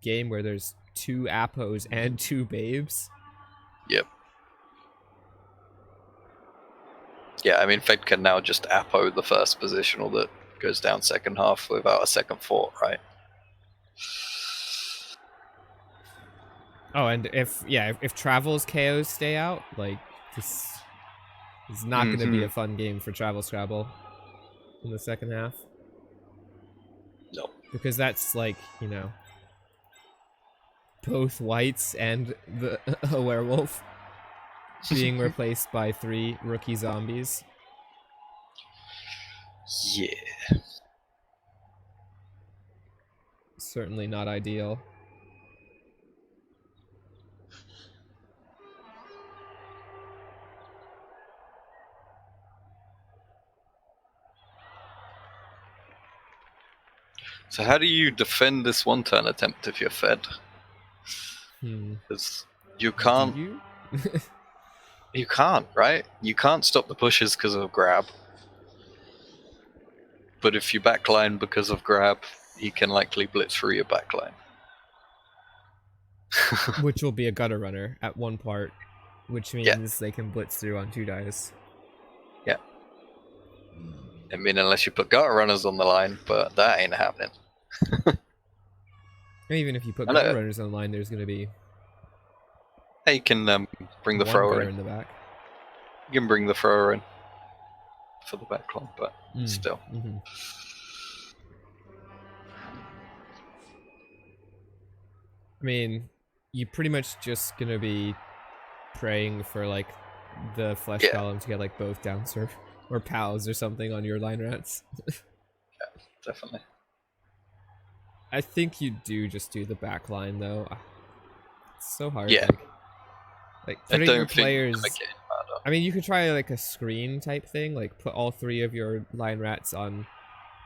game where there's 2 Appos and 2 Babes. Yep. Yeah, I mean, Fed can now just Apo the first positional that goes down second half without a second thought, right? Oh, and if Travel's KOs stay out, like, this is not going to be a fun game for Travel Scrabble in the second half. No. Because that's like, you know, both whites and a werewolf being replaced by 3 rookie zombies. Yeah. Certainly not ideal. So how do you defend this one-turn attempt if you're Fed? Because you can't. You can't, right? You can't stop the pushes because of grab. But if you backline because of grab, he can likely blitz through your backline. Which will be a gutter runner at one part, which means they can blitz through on 2 dice. Yeah. I mean, unless you put gutter runners on the line, but that ain't happening. Even if you put gutter runners on the line, there's going to be... Hey, you can bring the thrower in. The back. You can bring the thrower in for the backline, but still. I mean, you're pretty much just going to be praying for like the flesh Yeah. golem to get like both downs or pals or something on your line rats. Definitely. I think you do just do the back line though. It's so hard. Yeah. Like I putting your don't think players. I get harder. I mean, you could try like a screen type thing, like put all 3 of your line rats on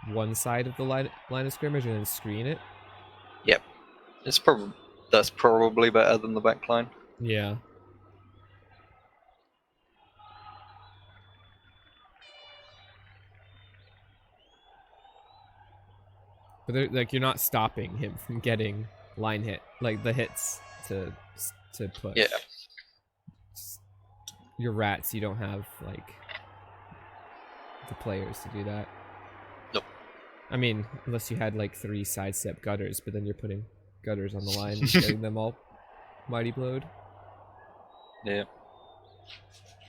one side of the line of scrimmage and then screen it. Yep. That's probably better than the back line. Yeah. But like you're not stopping him from getting line hit, like the hits to push. Yeah. Your rats, you don't have like the players to do that. Nope. I mean, unless you had like 3 sidestep gutters, but then you're putting gutters on the line and getting them all mighty blowed. Yeah.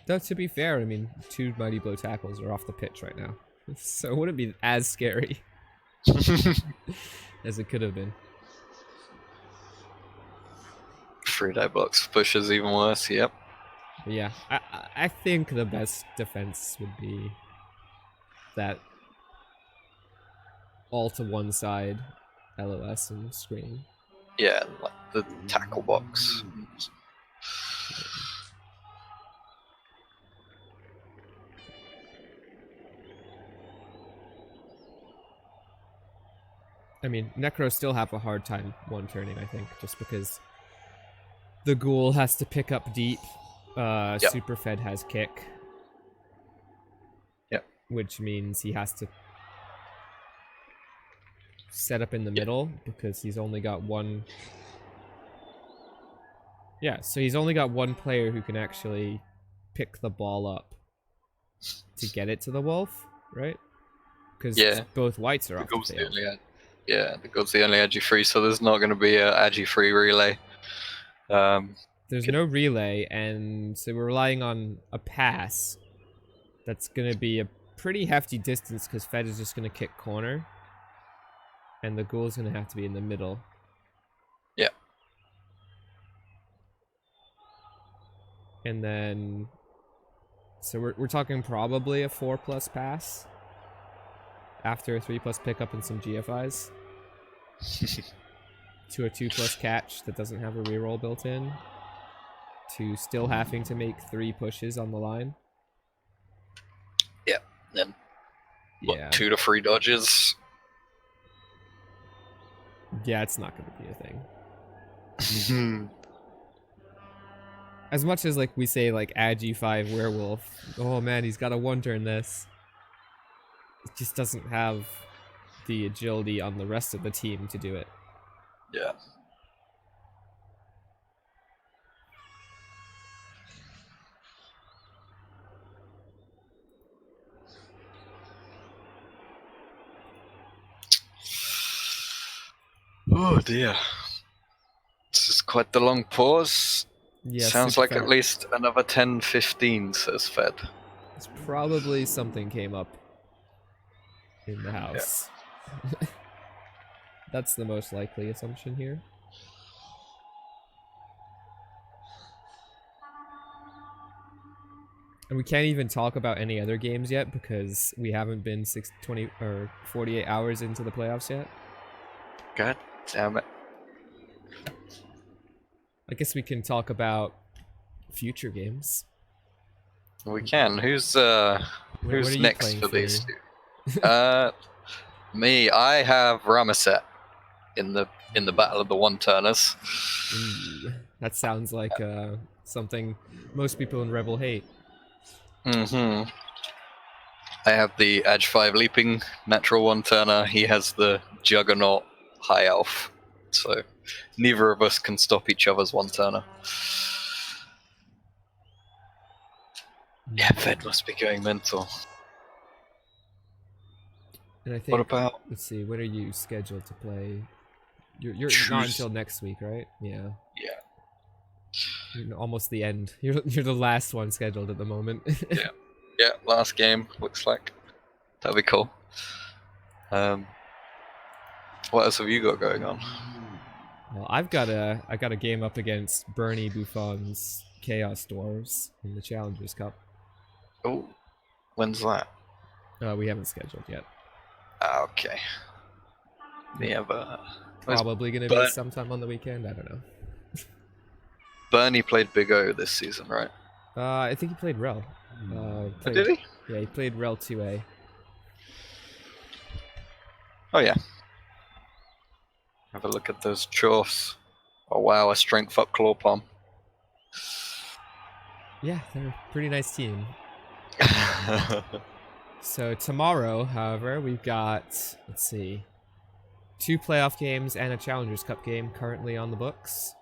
Though to be fair, I mean, 2 mighty blow tackles are off the pitch right now, so it wouldn't be as scary as it could have been. 3 die blocks pushes even worse. Yep. But yeah, I think the best defense would be that all to one side LOS and screen. Yeah, like the tackle box. I mean, Necros still have a hard time one-turning, I think, just because the ghoul has to pick up deep. Yep. Superfed has kick. Yep. Which means he has to set up in the middle because he's only got one. Yeah, so he's only got one player who can actually pick the ball up to get it to the wolf, right? Because both whites are off the field. The goal's the only agi free, so there's not going to be a agi free relay. There's no relay, and so we're relying on a pass that's going to be a pretty hefty distance because Fed is just going to kick corner, and the ghoul's going to have to be in the middle. Yeah. And then, so we're talking probably a 4+ pass after a 3+ pickup and some GFIs to a 2+ catch that doesn't have a reroll built in, to still having to make 3 pushes on the line. Yeah, then 2 to 3 dodges. Yeah, it's not going to be a thing. As much as like we say like Agi 5 werewolf, oh man, he's got a 1-turn this. It just doesn't have the agility on the rest of the team to do it. Yeah. Oh dear. This is quite the long pause. Yeah, sounds like at least another 10-15, says Fed. It's probably something came up in the house. Yeah. That's the most likely assumption here. And we can't even talk about any other games yet because we haven't been 20 or 48 hours into the playoffs yet. God damn it. I guess we can talk about future games. We can. Who's next for these two? Me. I have Ramaset in the battle of the 1-turners. That sounds like something most people in Rebbl hate. Mm-hmm. I have the Ag 5 leaping natural 1-turner. He has the Juggernaut high elf. So neither of us can stop each other's 1-turner. Yeah, Fed must be going mental. And I think, what about? Let's see, when are you scheduled to play? You're not until next week, right? Yeah. Yeah. You're almost the end. You're the last one scheduled at the moment. Yeah, last game looks like. That'd be cool. What else have you got going on? Well, I got a game up against Bernie Buffon's Chaos Dwarves in the Challengers Cup. Oh, when's that? We haven't scheduled yet. Okay. Yeah, but Probably gonna be sometime on the weekend. I don't know. Bernie played Big O this season, right? I think he played Rel. Did he? Yeah, he played Rel 2A. Oh yeah. Have a look at those chores. Oh wow, a strength up claw palm. Yeah, they're a pretty nice team. So tomorrow, however, we've got, let's see, 2 playoff games and a Challengers Cup game currently on the books.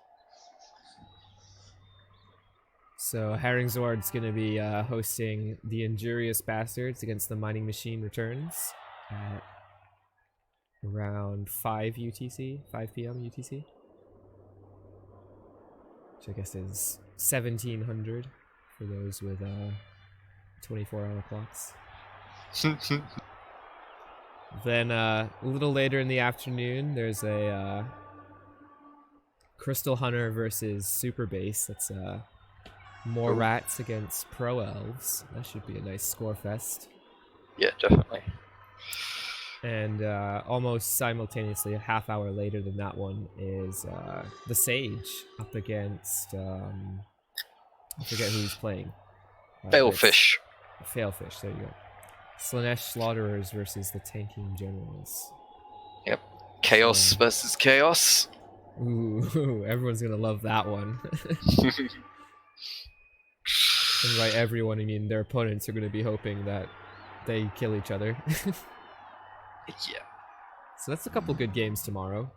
So Herringzord's going to be hosting the Injurious Bastards against the Mining Machine Returns at around 5 UTC, 5 p.m. UTC. Which I guess is 1700 for those with 24-hour clocks. Then a little later in the afternoon, there's a Crystal Hunter versus Super Base. That's more rats against Pro Elves. That should be a nice score fest. Yeah, definitely. And almost simultaneously, a half hour later than that one, is the Sage up against I forget who he's playing. Failfish. Failfish, there you go. Slanesh Slaughterers versus the Tanking Generals. Yep. Chaos versus Chaos. Ooh, everyone's gonna love that one. And by everyone, I mean their opponents are gonna be hoping that they kill each other. Yeah. So that's a couple good games tomorrow.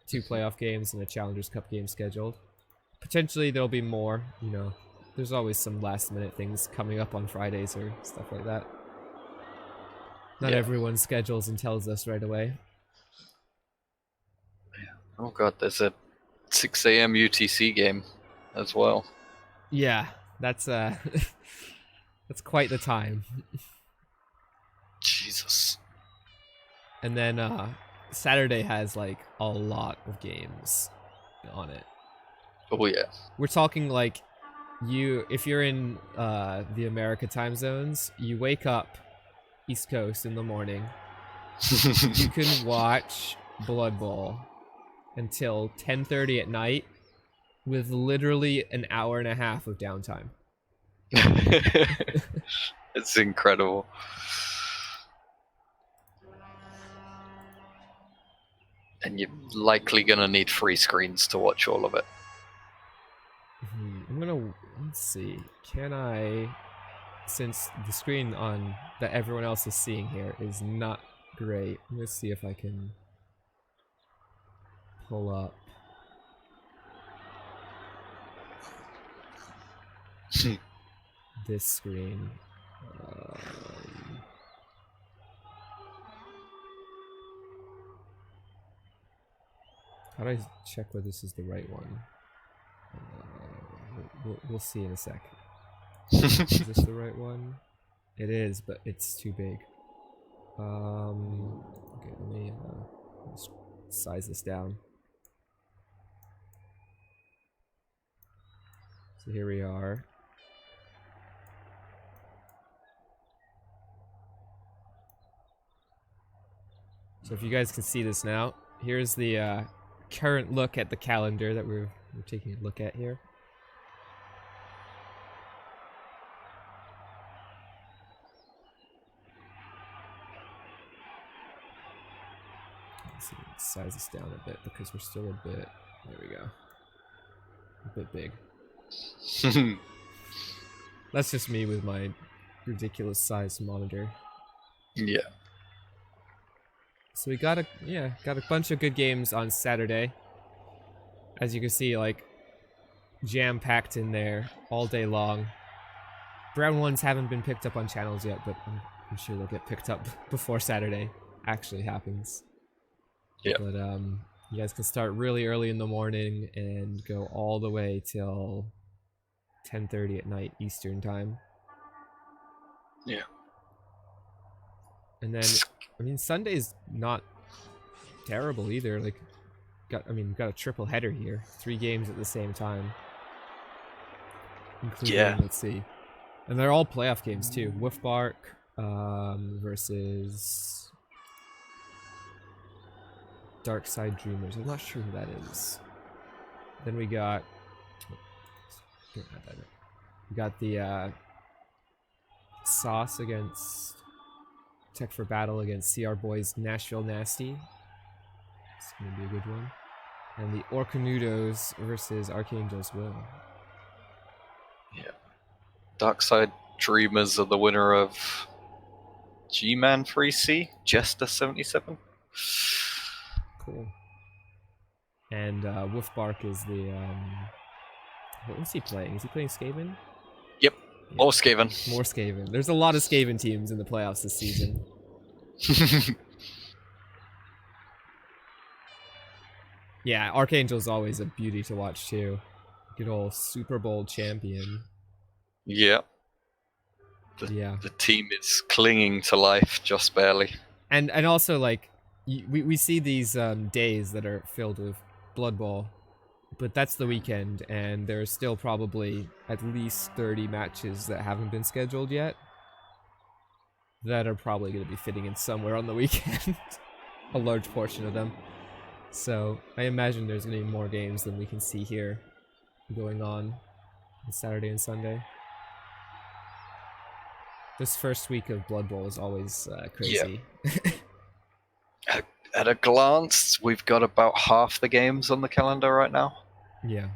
2 playoff games and a Challengers Cup game scheduled. Potentially there'll be more, you know. There's always some last minute things coming up on Fridays or stuff like that. Not everyone schedules and tells us right away. Oh god, there's a 6 a.m. UTC game as well. Yeah, that's that's quite the time. Jesus. And then Saturday has like a lot of games on it. Oh yeah. We're talking like if you're in the America time zones, you wake up East Coast in the morning. You can watch Blood Bowl until 10:30 at night with literally an hour and a half of downtime. It's incredible. And you're likely gonna need 3 screens to watch all of it. I'm gonna, let's see, can I, since the screen on that everyone else is seeing here is not great, I'm gonna see if I can pull up this screen. How do I check whether this is the right one? We'll see in a sec. Is this the right one? It is, but it's too big. Okay, let me size this down. So here we are. So if you guys can see this now, here's the current look at the calendar that we're taking a look at here. Let's see, size this down a bit because we're still a bit, there we go, a bit big. That's just me with my ridiculous size monitor. Yeah. So we got a bunch of good games on Saturday. As you can see, like, jam-packed in there all day long. Brown ones haven't been picked up on channels yet, but I'm sure they'll get picked up before Saturday actually happens. Yeah. But you guys can start really early in the morning and go all the way till 10:30 at night Eastern time. Yeah. And then, I mean, Sunday's not terrible either. Like, we've got a triple header here. 3 games at the same time. Including, Yeah. let's see. And they're all playoff games too. Wolfbark versus Dark Side Dreamers. I'm not sure who that is. Then we got the Sauce against Tech for Battle against CR Boys Nashville Nasty. It's gonna be a good one. And the Orcanudos versus Archangel's Will. Yeah. Darkside Dreamers are the winner of G-Man 3C, Jester 77. Cool. And Wolfbark is the what was he playing? Is he playing Skaven? Yep. Yeah. More Skaven. More Skaven. There's a lot of Skaven teams in the playoffs this season. Yeah, Archangel's always a beauty to watch too. Good old Super Bowl champion. Yeah. The team is clinging to life just barely. And also, like, we see these days that are filled with Blood Bowl, but that's the weekend, and there's still probably at least 30 matches that haven't been scheduled yet that are probably going to be fitting in somewhere on the weekend. A large portion of them. So I imagine there's going to be more games than we can see here going on Saturday and Sunday. This first week of Blood Bowl is always crazy. Yeah. At a glance, we've got about half the games on the calendar right now. Yeah.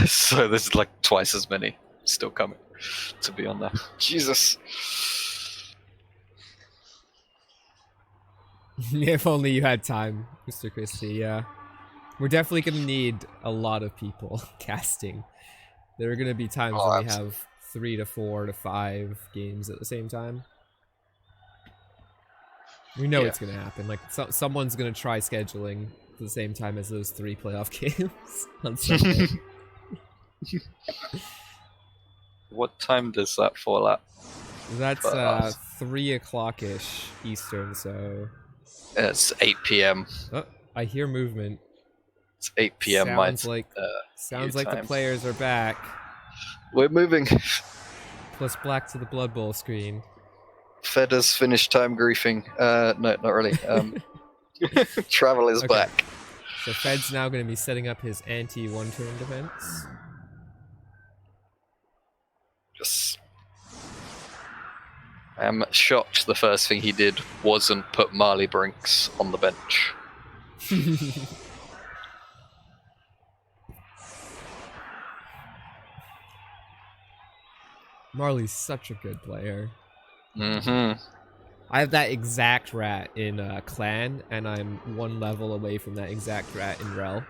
So there's like twice as many still coming to be on there. Jesus. If only you had time, Mr. Christie. Yeah. We're definitely going to need a lot of people casting. There are going to be times when we have 3 to 4 to 5 games at the same time. We know it's going to happen. Like, someone's going to try scheduling at the same time as those 3 playoff games on Sunday. What time does that fall at? That's 3 o'clock-ish Eastern, so... It's 8 p.m. Oh, I hear movement. It's 8 p.m. Sounds like the players are back. We're moving. Plus black to the Blood Bowl screen. Fedder's finished time griefing. No, not really. Travel is back. So Fed's now going to be setting up his anti-one-turn defense. Just... I am shocked the first thing he did wasn't put Marley Brinks on the bench. Marley's such a good player. Mm-hmm. I have that exact rat in Clan, and I'm 1 level away from that exact rat in Rebbl.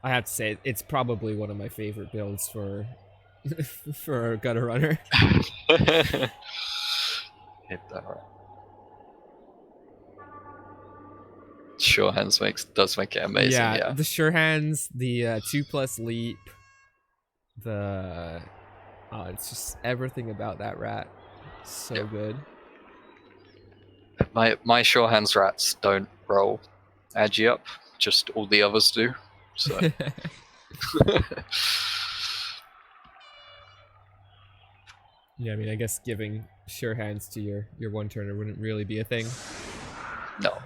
I have to say, it's probably one of my favorite builds for for Gutter Runner. Hit that right. Sure Hands does make it amazing. Yeah, the Sure Hands, the 2+ leap, it's just everything about that rat. So good. My Sure Hands rats don't roll Agi up, just all the others do. So. Yeah, I mean, I guess giving Sure Hands to your one-turner wouldn't really be a thing. No.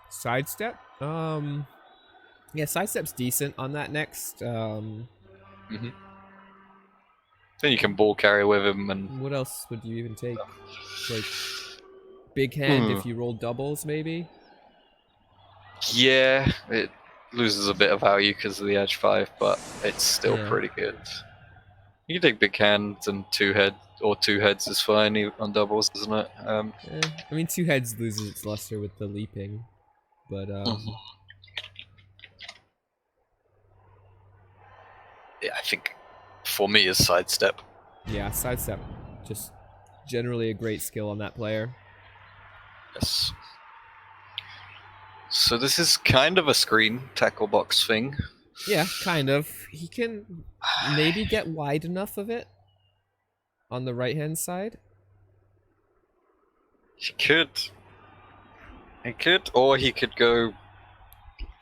Sidestep? Yeah, Sidestep's decent on that next. Then you can ball carry with him, and what else would you even take? Like big hand if you roll doubles, maybe? Yeah, it loses a bit of value because of the edge 5, but it's still pretty good. You can take big hands and 2 head, or 2 heads is fine on doubles, isn't it? I mean, 2 heads loses its luster with the leaping, but yeah, I think for me is sidestep. Yeah, sidestep, just generally a great skill on that player. Yes. So this is kind of a screen tackle box thing. Yeah, kind of. He can maybe get wide enough of it on the right-hand side. He could. He could, or he could go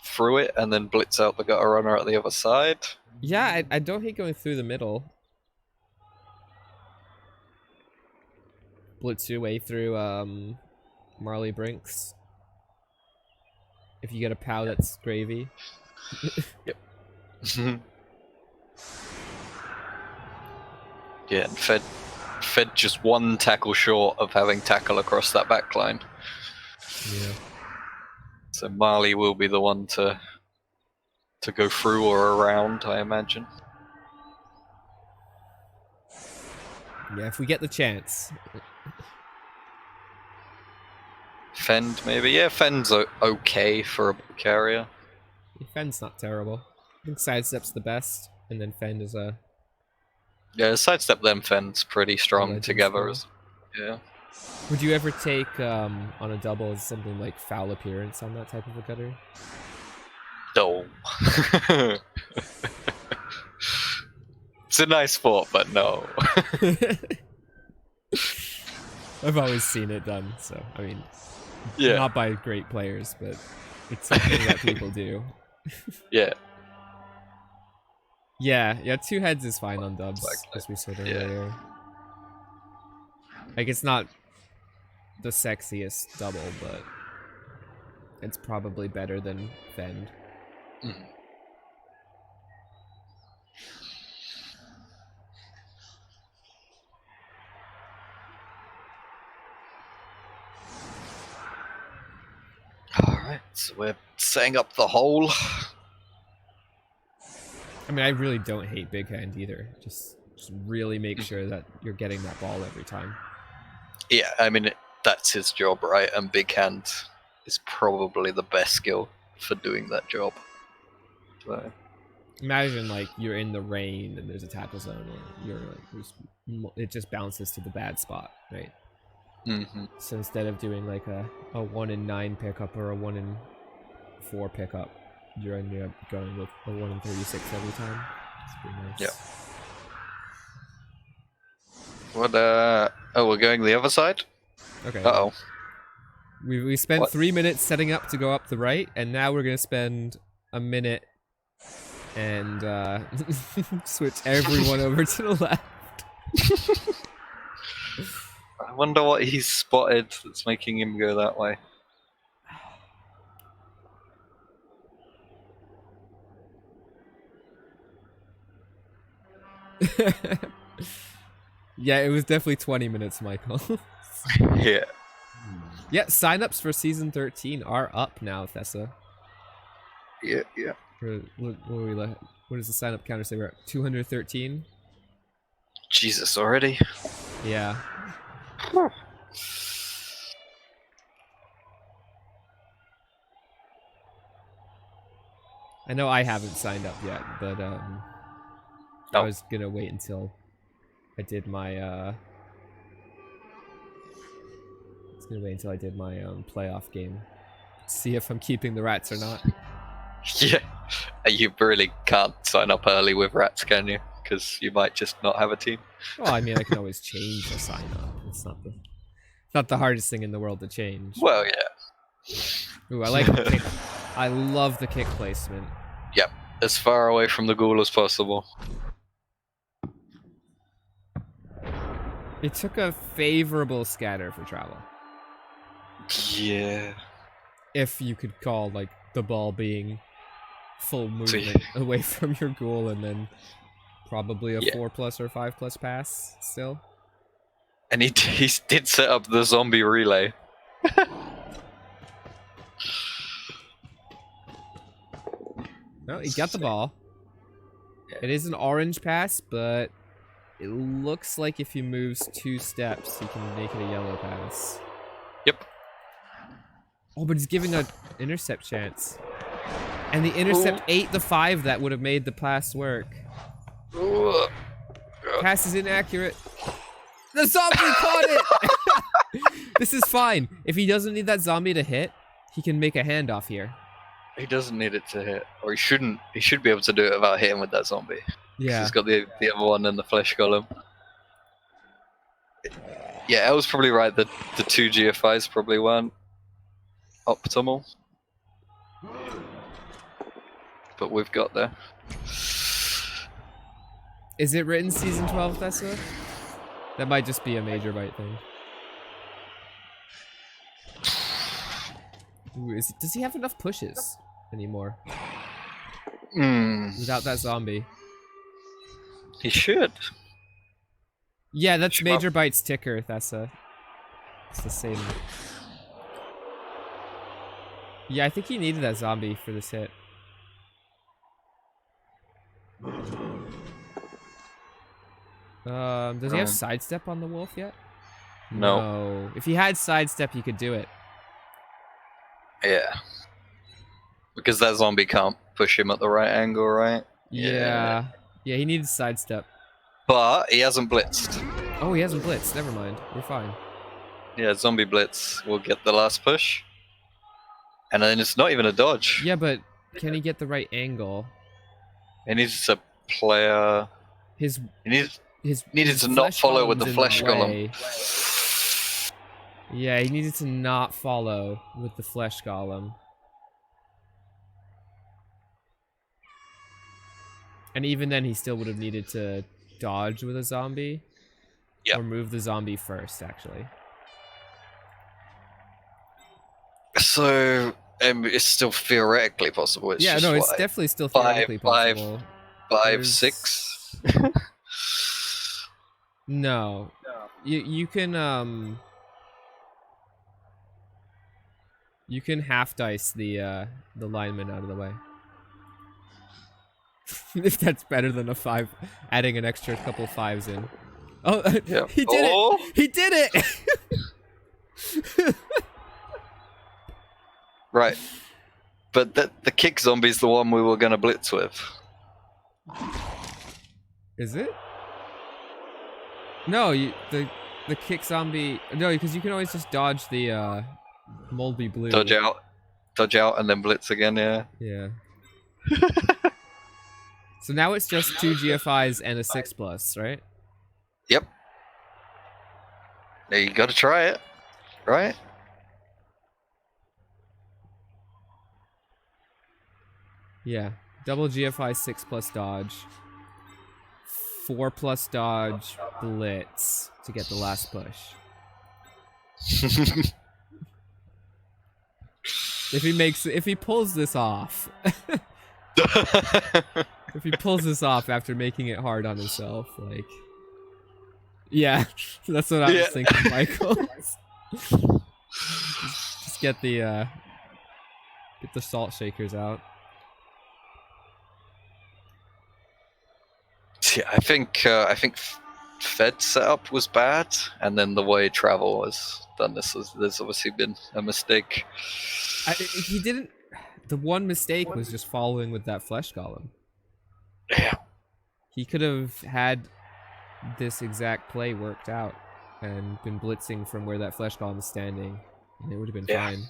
through it and then blitz out the gutter runner at the other side. Yeah, I don't hate going through the middle. Blitz your way through Marley Brinks. If you get a POW that's gravy. Yep. Yeah, and Fed just one tackle short of having tackle across that back line. Yeah. So Marley will be the one to go through or around, I imagine. Yeah, if we get the chance. Fend, maybe? Yeah, Fend's okay for a carrier. Fend's not terrible. I think sidestep's the best, and then Fend is a... Yeah, sidestep them Fend's pretty strong Legend together. skill. Yeah. Would you ever take, on a double, something like foul appearance on that type of a gutter? No. It's a nice sport, but no. I've always seen it done, so, I mean, Yeah. not by great players, but it's something that people do. Yeah. Yeah, 2 heads is fine on dubs, Like, as we said yeah. earlier. Like, it's not the sexiest double, but it's probably better than Fend. Mhm. Alright, so we're setting up the hole. I mean, I really don't hate big hand either. Just really make sure that you're getting that ball every time. Yeah, I mean, that's his job, right? And big hand is probably the best skill for doing that job. So, Imagine, like, you're in the rain and there's a tackle zone, or you're like, it just bounces to the bad spot, right? mhm. So instead of doing like a 1 in 9 pickup or a 1 in 4 pickup, you're ending up going with a 1 in 36 every time. It's pretty nice. Yeah. What, oh, we're going the other side? Okay. Uh-oh. We spent What? 3 minutes setting up to go up the right, and now we're gonna spend a minute and switch everyone over to the left. I wonder what he's spotted that's making him go that way. Yeah, it was definitely 20 minutes, Michael. Yeah. Yeah, signups for season 13 are up now, Thessa. Yeah. What does the sign up counter say? We're at 213? Jesus, already? Yeah. I know I haven't signed up yet, but I was gonna wait until I did my playoff game. See if I'm keeping the rats or not. Yeah. You really can't sign up early with rats, can you? Because you might just not have a team. Well, I mean, I can always change the sign up. It's not the hardest thing in the world to change. Well, yeah. Ooh, I like the kick. I love the kick placement. Yep. As far away from the ghoul as possible. It took a favorable scatter for travel. Yeah. If you could call, like, the ball being full movement away from your goal and then probably a 4+ or 5+ pass still. And he did set up the zombie relay. No, he got the ball. It is an orange pass, but it looks like if he moves 2 steps, he can make it a yellow pass. Yep. Oh, but he's giving an intercept chance. And the intercept ate the 5 that would have made the pass work. Pass is inaccurate. The zombie caught it! This is fine. If he doesn't need that zombie to hit, he can make a handoff here. He doesn't need it to hit, or he shouldn't. He should be able to do it without hitting with that zombie. 'Cause Yeah. he's got the other one and the flesh golem. Yeah, El's probably right. The 2 GFIs probably weren't optimal, but we've got there. Is it written season 12, Thessa? That might just be a major bite thing. Ooh, does he have enough pushes anymore? Without that zombie. He should. Yeah, that's major bite's ticker, Thessa. It's the same. Yeah, I think he needed that zombie for this hit. Does he have sidestep on the wolf yet? No. If he had sidestep, he could do it. Yeah. Because that zombie can't push him at the right angle, right? Yeah. Yeah, he needed sidestep. But he hasn't blitzed. Oh, he hasn't blitzed. Never mind. We're fine. Yeah, zombie blitz will get the last push. And then it's not even a dodge. Yeah, but can he get the right angle? He needs to play He needed to not follow with the flesh golem. Yeah, he needed to not follow with the flesh golem. And even then, he still would have needed to dodge with a zombie. Yep. Or move the zombie first, actually. So, it's still theoretically possible. It's yeah, just no, it's definitely still theoretically possible. 5, 6. No. You can you can half dice the lineman out of the way. If that's better than a 5, adding an extra couple 5s in. Oh, yeah. He did it! He did it! Right. But the kick zombie's the one we were gonna blitz with. Is it? No, the kick zombie. No, because you can always just dodge the moldy blue. Dodge out, and then blitz again. Yeah. Yeah. So now it's just 2 GFIs and a 6+, right? Yep. Now you gotta try it, right? Yeah. Double GFI 6+ dodge. 4+ dodge blitz to get the last push. If he pulls this off. If he pulls this off after making it hard on himself, like, yeah, that's what I was thinking, Michael. Just get the salt shakers out. Yeah, I think Fed setup was bad, and then the way travel was done. There's obviously been a mistake. He didn't. The one mistake was just following with that flesh golem. Yeah. He could have had this exact play worked out and been blitzing from where that flesh golem is standing, and it would have been fine.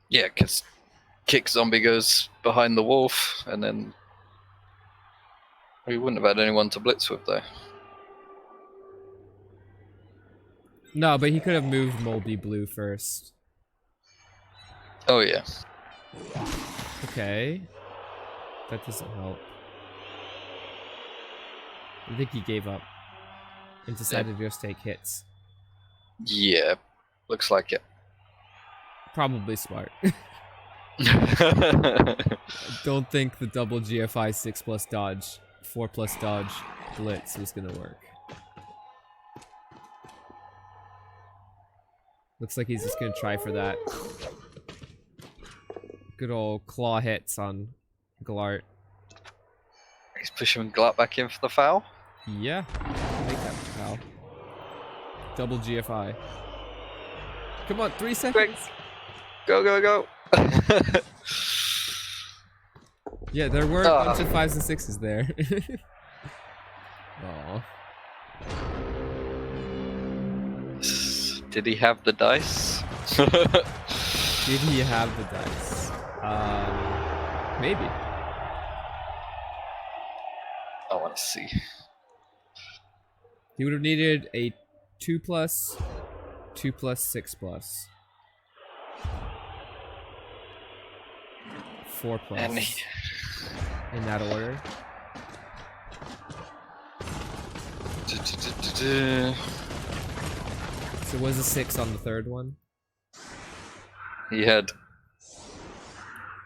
Yeah, because kick zombie goes behind the wolf, and then we wouldn't have had anyone to blitz with, though. No, but he could have moved moldy blue first. Oh, yeah. Okay. That doesn't help. I think he gave up and decided to just take hits. Yeah, looks like it. Probably smart. I don't think the double GFI 6+ dodge, 4+ dodge blitz was gonna work. Looks like he's just gonna try for that. Good old claw hits on Glart. He's pushing Glart back in for the foul. Yeah, make that foul. Double GFI. Come on, 3 seconds. Quick. Go. Yeah, there were a bunch of 5s and 6s there. Aww. Did he have the dice? Did he have the dice? Maybe. I want to see. He would have needed a 2+, 2+, 6+, 4+. And In that order. So was a 6 on the third one? He had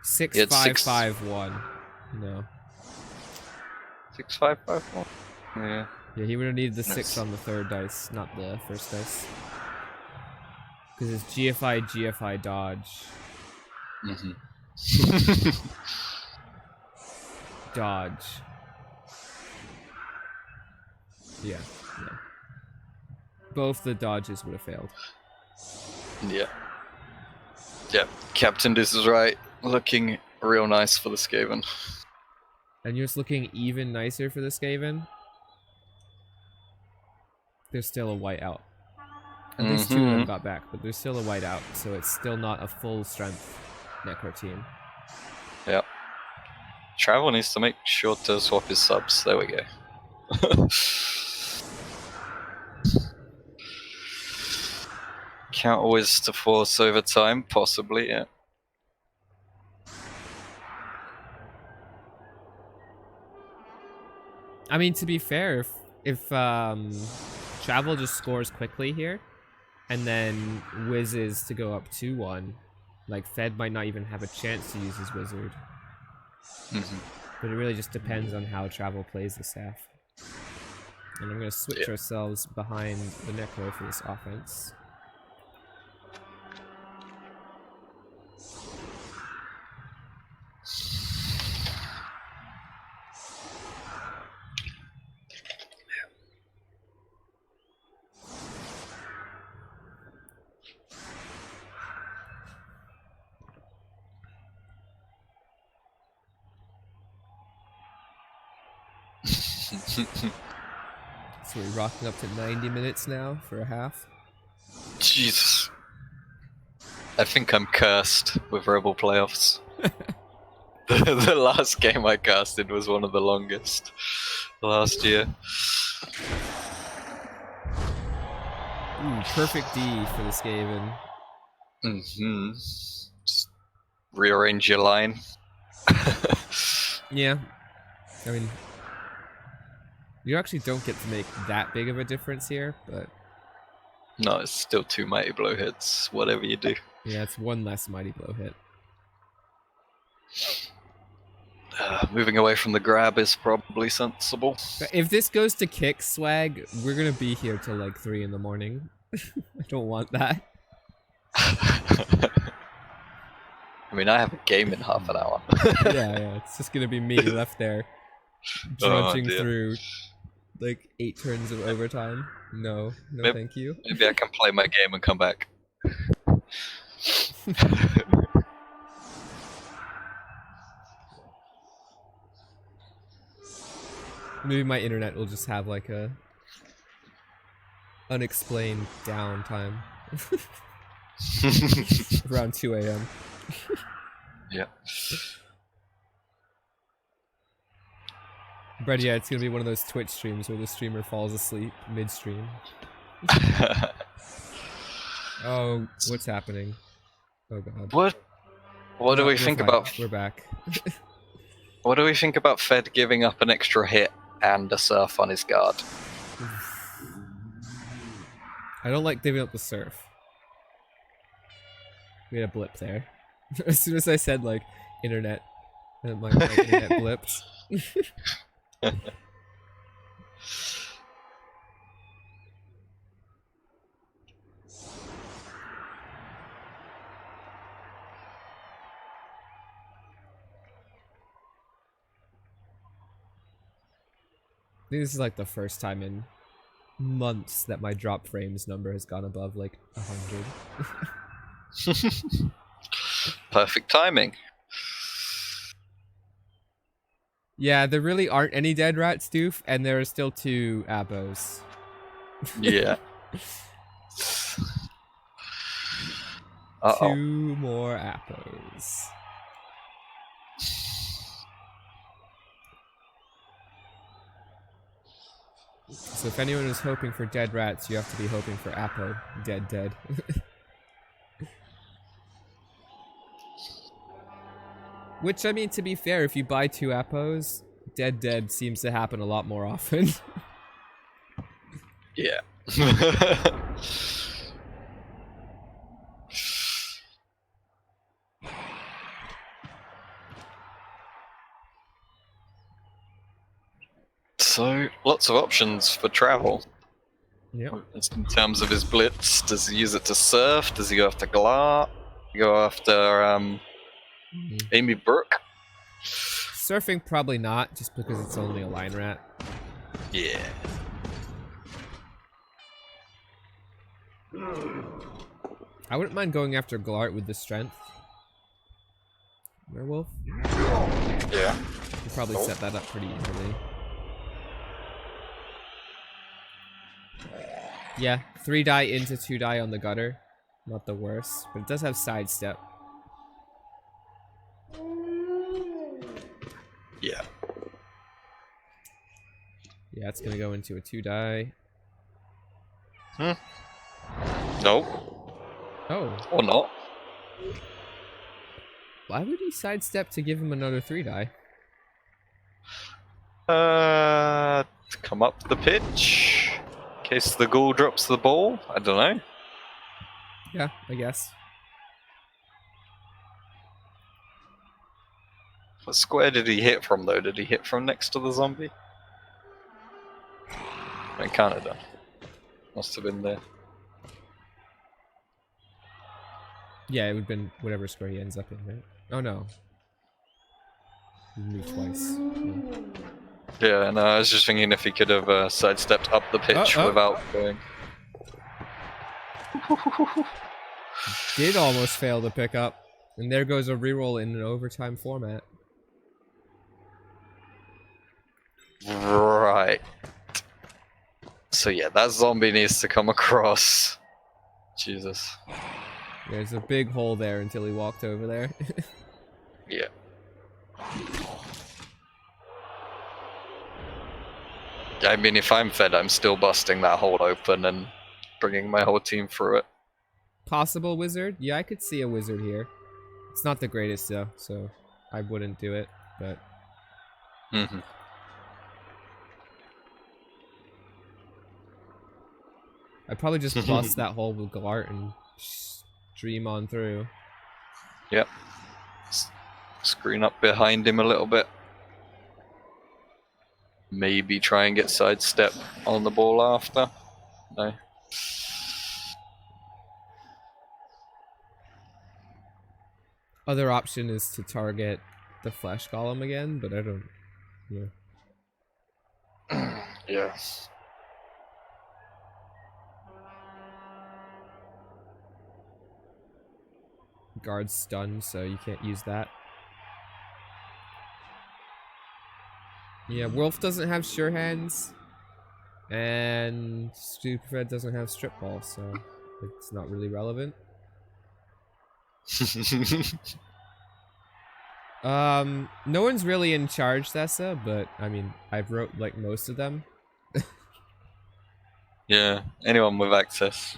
6, He had 5, six- 5, 1. No. 6, 5, 5, 1. Yeah. Yeah, he would have needed the 6 Nice. on the third dice, not the first dice. Because it's GFI, GFI, dodge, Mm-hmm. dodge. Yeah. Both the dodges would have failed. Yeah. Yeah. Captain, this is right. Looking real nice for the Skaven. And you're just looking even nicer for the Skaven. There's still a white out. At least 2 of them got back, but there's still a white out, so it's still not a full strength Necro team. Yep. Travel needs to make sure to swap his subs. There we go. Counter whiz to force over time, possibly, yeah. I mean, to be fair, if Travel just scores quickly here, and then whizzes to go up 2-1, like Fed might not even have a chance to use his wizard. Mm-hmm. But it really just depends on how Travel plays the staff. And I'm gonna switch ourselves behind the Necro for this offense. So we're rocking up to 90 minutes now for a half. Jesus. I think I'm cursed with Rebbl playoffs. The last game I casted was one of the longest last year. Ooh, perfect D for the Skaven. Mm-hmm. Just rearrange your line. Yeah. I mean, you actually don't get to make that big of a difference here, but No, it's still 2 mighty blow hits, whatever you do. yeah, it's 1 less mighty blow hit. Moving away from the grab is probably sensible. But if this goes to kick swag, we're gonna be here till like 3 in the morning. I don't want that. I mean, I have a game in half an hour. Yeah, it's just gonna be me left there, trudging dear. through like 8 turns of overtime. No, Maybe- thank you. Maybe I can play my game and come back. Maybe my internet will just have like a unexplained downtime around 2 a.m. Yeah. But yeah, it's gonna be one of those Twitch streams where the streamer falls asleep mid-stream. Oh, what's happening? Oh god. What do No, we we're think fine. about? We're back. What do we think about Fed giving up an extra hit and a surf on his guard? I don't like giving up the surf. We had a blip there. As soon as I said like internet, my internet blipped. I think this is like the first time in months that my drop frames number has gone above like 100. Perfect timing. Yeah, there really aren't any dead rats, Doof, and there are still 2 abos. Yeah. Uh-oh. 2 more apples. So if anyone is hoping for dead rats, you have to be hoping for Appo. Dead. Which, I mean, to be fair, if you buy 2 Appos, dead seems to happen a lot more often. Yeah. So, lots of options for travel. Yep. In terms of his blitz, does he use it to surf? Does he go after Glar? Go after Amy Brooke? Surfing, probably not, just because it's only a line rat. Yeah. I wouldn't mind going after Glart with the strength. Werewolf? Yeah. Could probably set that up pretty easily. Yeah, 3 die into 2 die on the gutter. Not the worst, but it does have sidestep. Yeah. Yeah, it's gonna go into a 2 die. Nope. Oh. Or not. Why would he sidestep to give him another 3 die? To come up the pitch. In case the ghoul drops the ball. I don't know. Yeah, I guess. What square did he hit from, though? Did he hit from next to the zombie? In Canada. Must have been there. Yeah, it would have been whatever square he ends up in, right? Oh no. He moved twice. Yeah, no, I was just thinking if he could have sidestepped up the pitch without going. Did almost fail to pick up. And there goes a reroll in an overtime format. Right. So yeah, that zombie needs to come across. Jesus. There's a big hole there until he walked over there. Yeah. I mean, if I'm fed, I'm still busting that hole open and bringing my whole team through it. Possible wizard? Yeah, I could see a wizard here. It's not the greatest though, so I wouldn't do it, but... Mm-hmm. I'd probably just bust that hole with Galart and stream on through. Yep. Screen up behind him a little bit. Maybe try and get sidestep on the ball after. No. Other option is to target the flesh golem again, but I don't... Yeah. Yeah. Guard's stunned, so you can't use that. Yeah, Wolf doesn't have sure hands, and Stupefed doesn't have strip ball, so it's not really relevant. No one's really in charge, Thessa, but I mean, I've wrote like most of them. Yeah, anyone with access,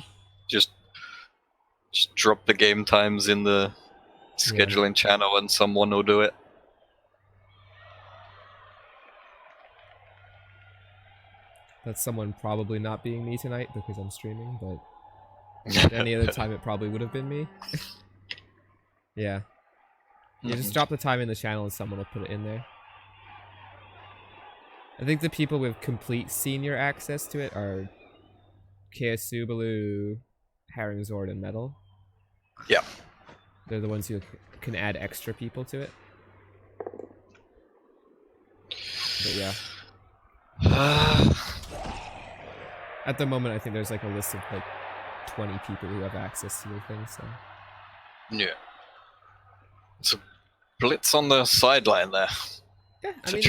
just drop the game times in the scheduling channel, and someone will do it. That's someone probably not being me tonight because I'm streaming, but any other time it probably would have been me. Yeah. You just drop the time in the channel and someone will put it in there. I think the people with complete senior access to it are Keasubalu, Haringzord, and Metal. Yeah. They're the ones who can add extra people to it. But yeah. At the moment, I think there's like a list of like 20 people who have access to the thing, so... Yeah. It's a blitz on the sideline there. Yeah, I mean,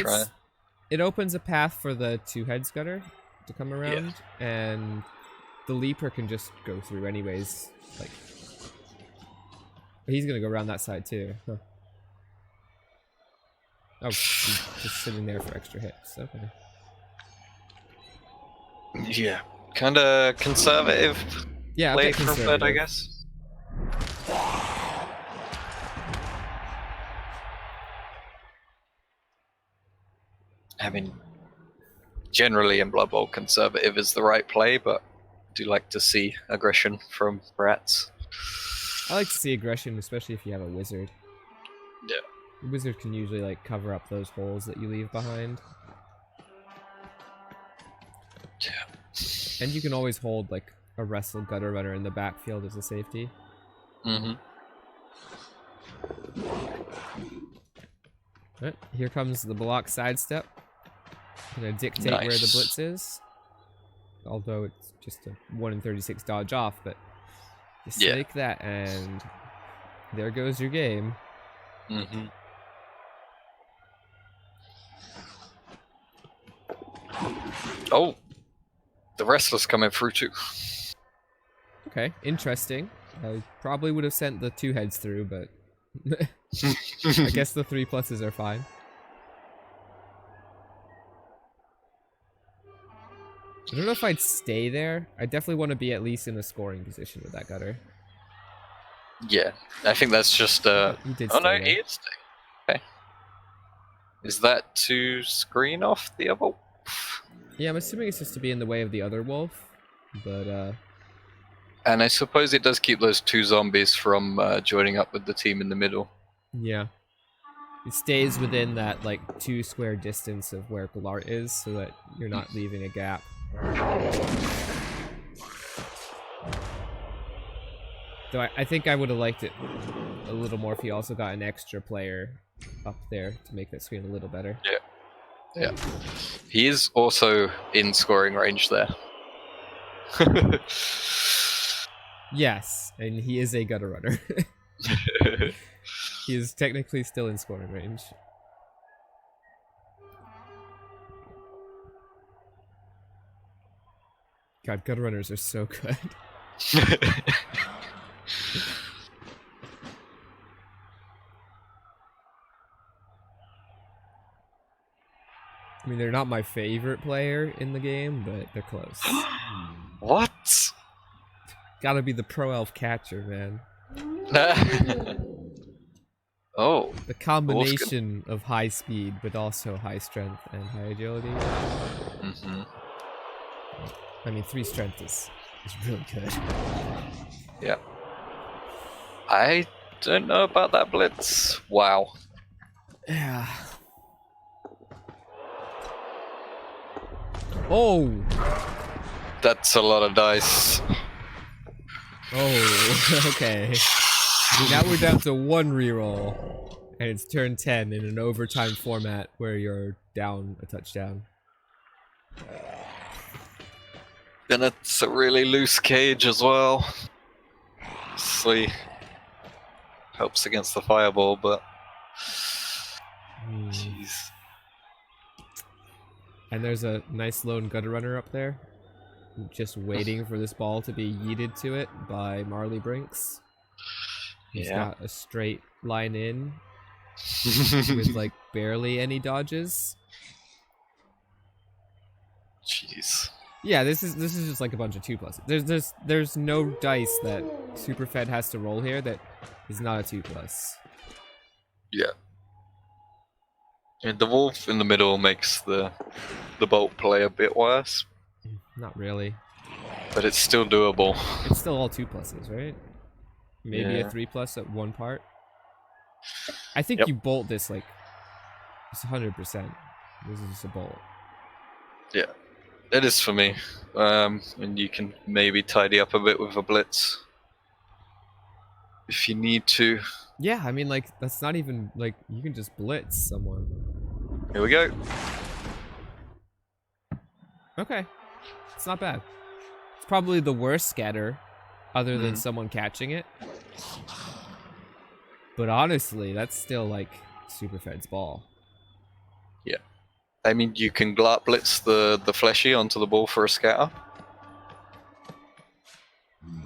it opens a path for the 2 heads gutter to come around, and the leaper can just go through anyways. Like, He's gonna go around that side too. Huh. Oh, he's just sitting there for extra hits. Okay. Yeah, kind of conservative Yeah, a play bit from conservative. Fed, I guess. I mean, generally in Blood Bowl, conservative is the right play, but I do like to see aggression from rats. I like to see aggression, especially if you have a wizard. Yeah. The wizard can usually like cover up those holes that you leave behind. Yeah. And you can always hold like a wrestle gutter runner in the backfield as a safety. Mm-hmm. Right, here comes the block sidestep. Gonna dictate where the blitz is. Although it's just a 1 in 36 dodge off, but you snake that and there goes your game. Mm-hmm. Oh, the wrestler's coming through too. Okay, interesting. I probably would have sent the 2 heads through, but I guess the 3 pluses are fine. I don't know if I'd stay there. I definitely want to be at least in a scoring position with that gutter. Yeah, I think that's just He did oh no, stay he there. is staying. Okay. Is that to screen off the other? Yeah, I'm assuming it's just to be in the way of the other wolf, but And I suppose it does keep those 2 zombies from joining up with the team in the middle. yeah. It stays within that like 2 square distance of where Galart is, so that you're not leaving a gap. Though I think I would have liked it a little more if he also got an extra player up there to make that screen a little better. Yeah. He is also in scoring range there. Yes, and he is a gutter runner. He is technically still in scoring range. God, gutter runners are so good. I mean, they're not my favorite player in the game, but they're close. What? Gotta be the pro elf catcher, man. Oh. The combination of high speed, but also high strength and high agility. Mm-hmm. I mean, 3 strength is really good. Yeah. I don't know about that blitz. Wow. Yeah. Oh! That's a lot of dice. Oh, okay. Now we're down to 1 reroll. And it's turn 10 in an overtime format where you're down a touchdown. And it's a really loose cage as well. Obviously helps against the fireball, but jeez. And there's a nice lone gutter runner up there, just waiting for this ball to be yeeted to it by Marley Brinks. He's got a straight line in with like barely any dodges. Jeez. Yeah, this is just like a bunch of 2 pluses. There's no dice that Superfed has to roll here that is not a 2 plus. Yeah. And the wolf in the middle makes the bolt play a bit worse, Not really. but it's still doable. It's still all 2 pluses, right? Maybe Yeah. a 3 plus at one part. I think you bolt this like it's 100%. This is just a bolt. Yeah. It is for me. And you can maybe tidy up a bit with a blitz if you need to. Yeah, I mean, like, that's not even, like, you can just blitz someone. Here we go. Okay. It's not bad. It's probably the worst scatter, other than someone catching it. But honestly, that's still, like, Superfed's ball. Yeah. I mean, you can glart blitz the fleshy onto the ball for a scatter.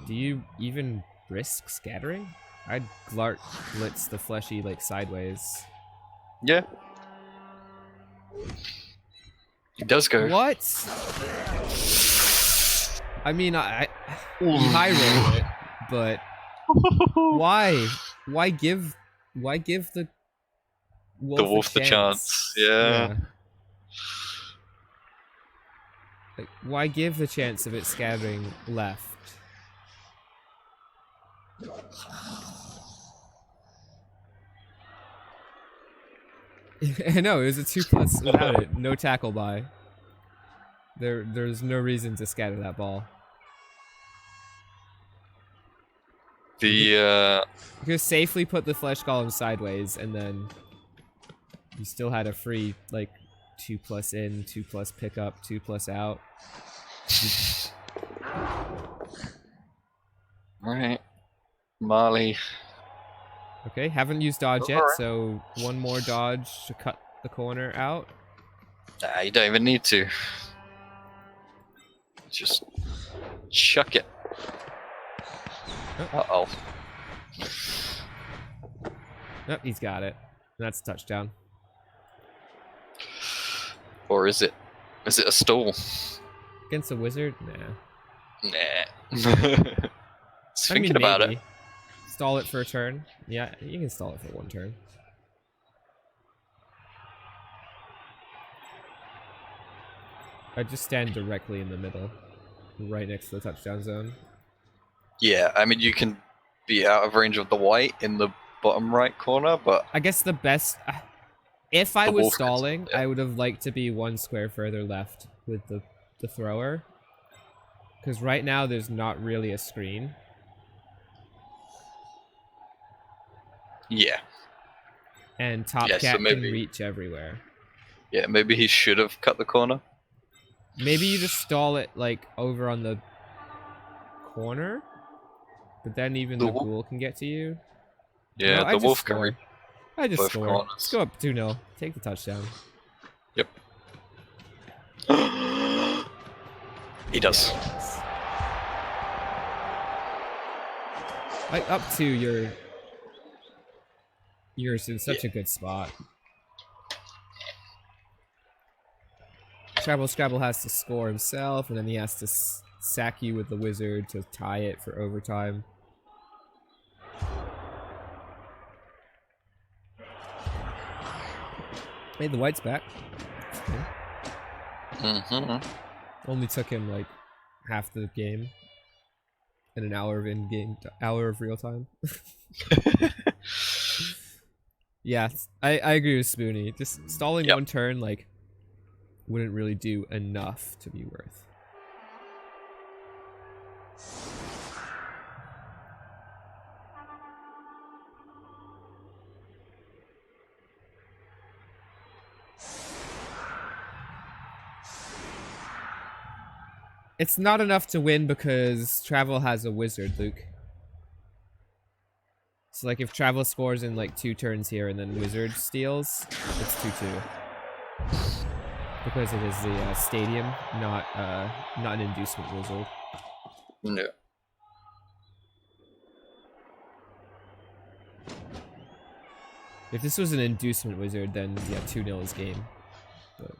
Do you even risk scattering? I'd Glart blitz the fleshy like sideways. Yeah. He does go. What? I mean, you high roll it, but why? Why give the wolf the chance? Yeah. Like, why give the chance of it scattering left? I know, it was a 2+ without it. No tackle by. There's no reason to scatter that ball. You could safely put the flesh golem sideways, and then you still had a free, like, 2+ in, 2+ pickup, 2+ out. Alright. Marley. Okay, haven't used dodge yet, so one more dodge to cut the corner out. Nah, you don't even need to. Just chuck it. Uh-oh. Nope, he's got it. That's a touchdown. Or is it? Is it a stall? Against a wizard? Nah. Nah. Just thinking about it. Stall it for a turn. Yeah, you can stall it for one turn. I just stand directly in the middle, right next to the touchdown zone. Yeah, I mean, you can be out of range of the white in the bottom right corner, but I guess the best... If I was stalling, I would have liked to be one square further left with the thrower. Because right now, there's not really a screen. Yeah. And Top Cat can reach everywhere. Yeah, maybe he should have cut the corner. Maybe you just stall it, like, over on the corner? But then even the ghoul can get to you? Yeah, no, the wolf can reach. I just score. Corners. Let's go up 2-0. Take the touchdown. Yep. He does. Yes. Like, up 2, you're in such a good spot. Scrabble has to score himself, and then he has to sack you with the wizard to tie it for overtime. Hey, the white's back. Only took him like half the game and an hour of hour of real time. Yeah, I agree with Spoony. Just stalling one turn like wouldn't really do enough to be worth. It's not enough to win because Travel has a wizard, Luke. So like if Travel scores in like 2 turns here and then Wizard steals, it's 2-2. Because it is the stadium, not an inducement wizard. No. If this was an inducement wizard, then yeah, 2-0 is game. But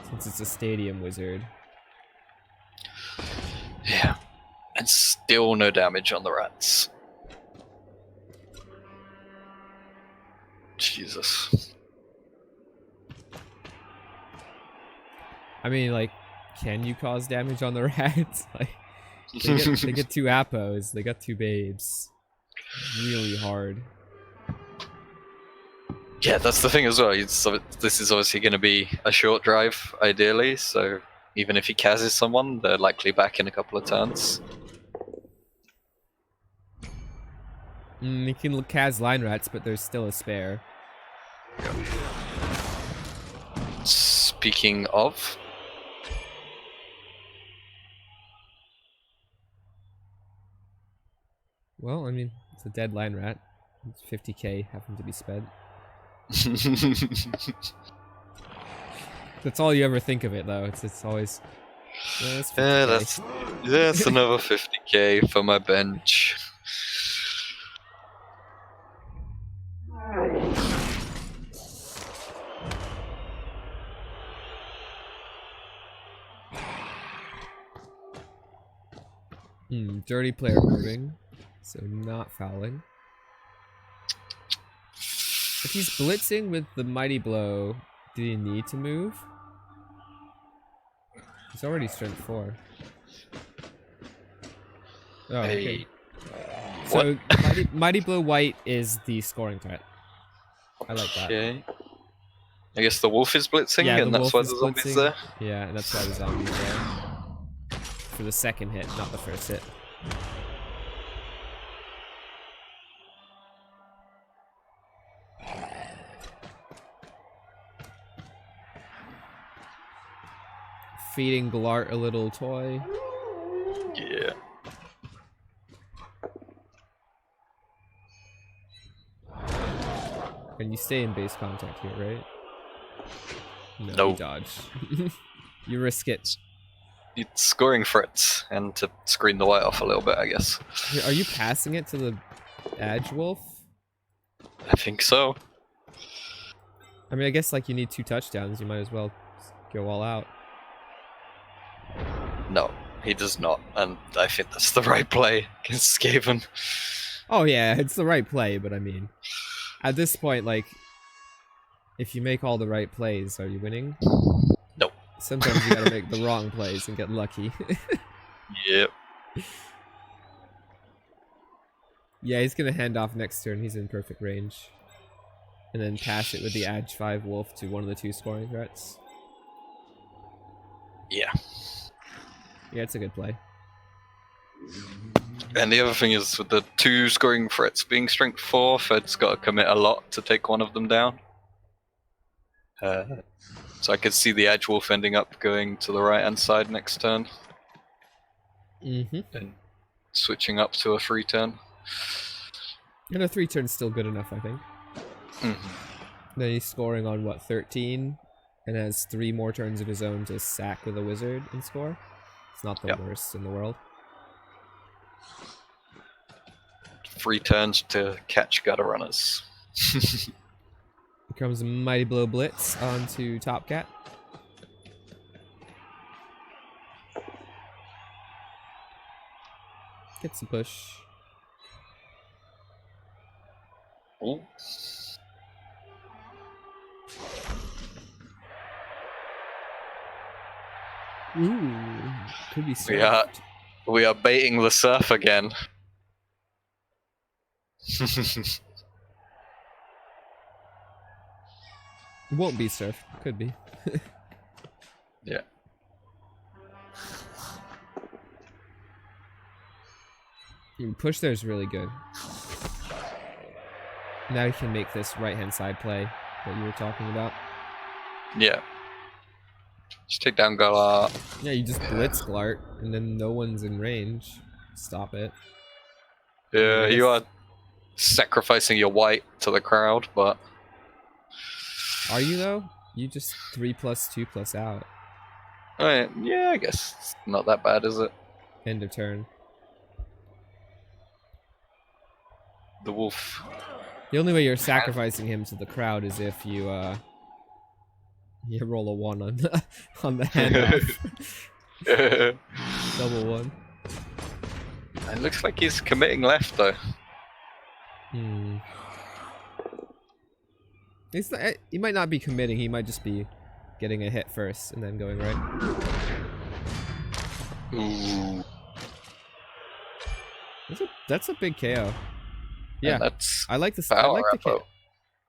since it's a stadium wizard. Yeah. And still no damage on the rats. Jesus. I mean, like, can you cause damage on the rats? Like, they get 2 appos, they got 2 babes. Really hard. Yeah, that's the thing as well. This is obviously going to be a short drive, ideally, so even if he cazzes someone, they're likely back in a couple of turns. You can Kaz line rats, but there's still a spare. Speaking of... Well, I mean, it's a dead line rat. It's 50k having to be spent. That's all you ever think of it, though. It's always... that's another 50k for my bench. Dirty player moving, so not fouling. If he's blitzing with the mighty blow, did he need to move? He's already strength 4. Oh, okay. So mighty blow white is the scoring threat. I like that. Okay. I guess the wolf is blitzing, Yeah, and that's why the zombie's there. Yeah, and that's why the zombie's there. For the second hit, not the first hit. Feeding Glart a little toy. Yeah. And you stay in base contact here, right? No, No. you dodge. You risk it. It's scoring threats, and to screen the white off a little bit, I guess. Are you passing it to the Edge Wolf? I think so. I mean, I guess like you need 2 touchdowns. You might as well go all out. No, he does not, and I think that's the right play against Skaven. Oh yeah, it's the right play, but I mean, at this point, like, if you make all the right plays, are you winning? Nope. Sometimes you gotta make the wrong plays and get lucky. Yep. Yeah, he's gonna hand off next turn. He's in perfect range. And then pass it with the Edge 5 Wolf to one of the 2 scoring threats. Yeah. Yeah, it's a good play. And the other thing is, with the 2 scoring threats being strength 4, Fed's got to commit a lot to take one of them down. So I could see the Edge Wolf ending up going to the right-hand side next turn. Mm-hmm. And switching up to a 3 turn. And a 3 turn's still good enough, I think. Mm-hmm. Then he's scoring on, what, 13? And has 3 more turns of his own to sack with a wizard and score. It's not the worst in the world. 3 turns to catch gutter runners. Here comes a Mighty Blow Blitz onto Top Cat. Gets a push. Ooh. Ooh, could be surfed. We are baiting the surf again. It won't be surfed. Could be. Yeah. Push there is really good. Now you can make this right-hand side play that you were talking about. Yeah. Just take down Galar. Yeah, you just blitz Glart, and then no one's in range. Stop it. Yeah, you are sacrificing your white to the crowd, but... Are you, though? You just 3+2+ out. Alright, yeah, I guess it's not that bad, is it? End of turn. The wolf. The only way you're sacrificing him to the crowd is if you, you roll a 1 on the, on the handoff. Double 1. It looks like he's committing left, though. He's not, he might not be committing, he might just be getting a hit first and then going right. Ooh. That's a big KO. Yeah, that's I like the power I Appo.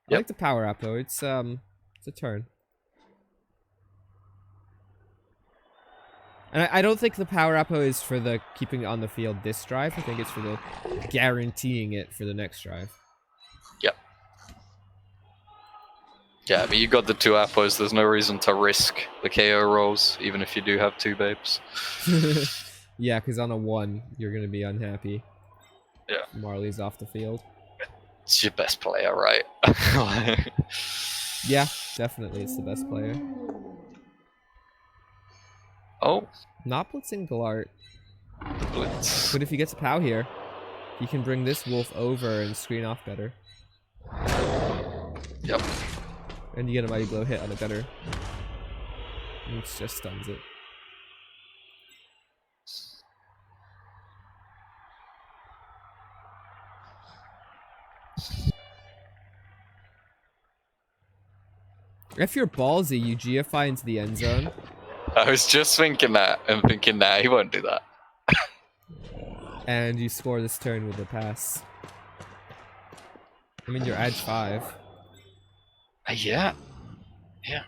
like the power Appo. It's a turn. And I don't think the power Appo is for the keeping it on the field this drive. I think it's for the guaranteeing it for the next drive. Yep. Yeah, I mean, you got the 2 Appos. There's no reason to risk the KO rolls, even if you do have 2 babes. Yeah, because on a 1, you're going to be unhappy. Yeah. Marley's off the field. It's your best player, right? Yeah, definitely it's the best player. Oh. Not blitzing Glart. Blitz. But if he gets a POW here, he can bring this wolf over and screen off better. Yep. And you get a Mighty Blow hit on a gutter. Which just stuns it. If you're ballsy, you GFI into the end zone. I was just thinking that and thinking, nah, he won't do that. And you score this turn with a pass. I mean, you're edge 5. Yeah. Yeah.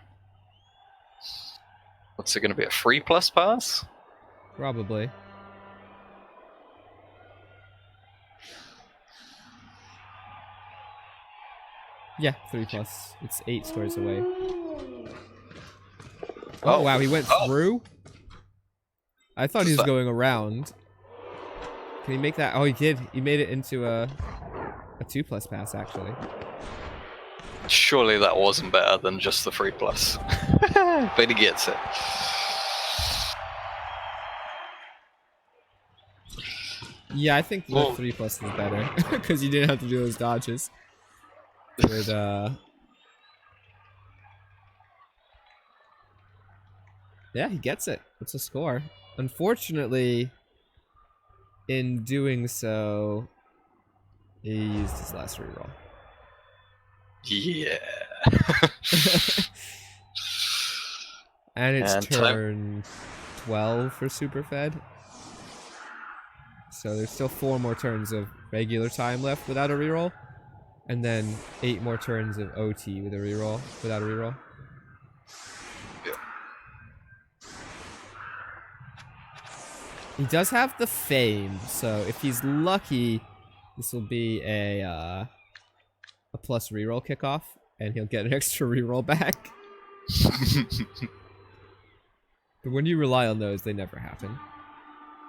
What's it going to be, a 3+ pass? Probably. Yeah, 3+. It's 8 squares away. Oh, wow, he went through? I thought he was going around. Can he make that? Oh, he did. He made it into a 2+ pass, actually. Surely that wasn't better than just the 3+. But he gets it. Yeah, I think the 3+ is better. Because you didn't have to do those dodges. With, yeah, he gets it. It's a score. Unfortunately, in doing so, he used his last reroll. Yeah. And it's turn 12 for Superfed. So there's still 4 more turns of regular time left without a reroll. And then 8 more turns of OT with a reroll, without a reroll. Yeah. He does have the fame, so if he's lucky, this will be a plus reroll kickoff, and he'll get an extra reroll back. But when you rely on those, they never happen.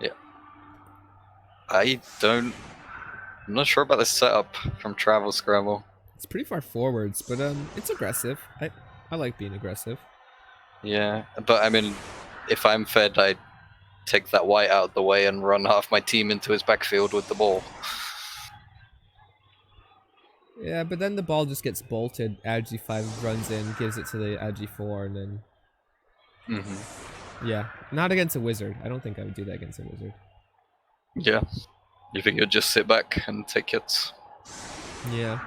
Yeah. I'm not sure about this setup from Travel Scrabble. It's pretty far forwards, but it's aggressive. I like being aggressive. Yeah, but I mean, if I'm fed, I take that white out of the way and run half my team into his backfield with the ball. Yeah, but then the ball just gets bolted. Ag 5 runs in, gives it to the Ag 4, and then... Yeah, not against a wizard. I don't think I would do that against a wizard. Yeah. You think you'd just sit back and take hits? Yeah.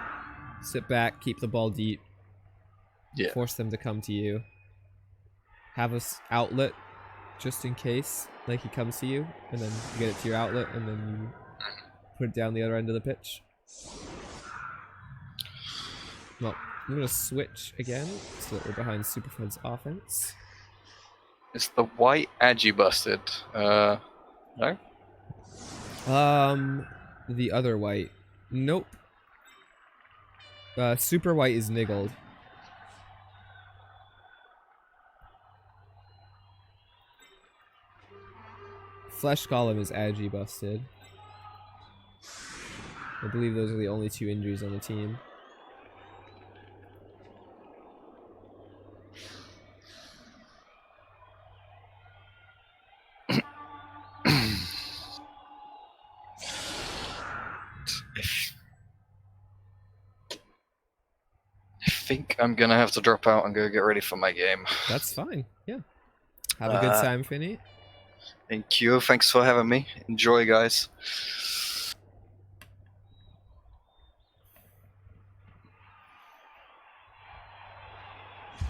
Sit back, keep the ball deep. Yeah. Force them to come to you. Have a outlet, just in case. Like he comes to you, and then you get it to your outlet, and then you put it down the other end of the pitch. Well, I'm gonna switch again, so that we're behind Superfed's offense. Is the white Agi busted? No? The other white. Nope. Super white is niggled. Flesh Golem is Agi busted. I believe those are the only 2 injuries on the team. I think I'm gonna have to drop out and go get ready for my game. That's fine, yeah. Have a good time, Finny. Thank you, thanks for having me. Enjoy, guys.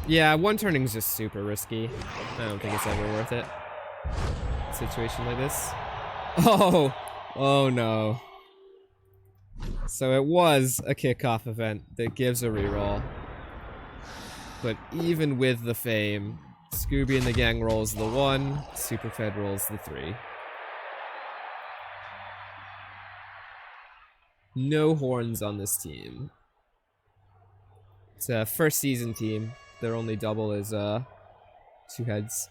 Yeah, one turning is just super risky. I don't think it's ever worth it. Situation like this. Oh no. So it was a kickoff event that gives a reroll. But even with the fame, Scooby and the gang rolls the 1, Superfed rolls the 3. No horns on this team. It's a first season team. Their only double is 2 heads.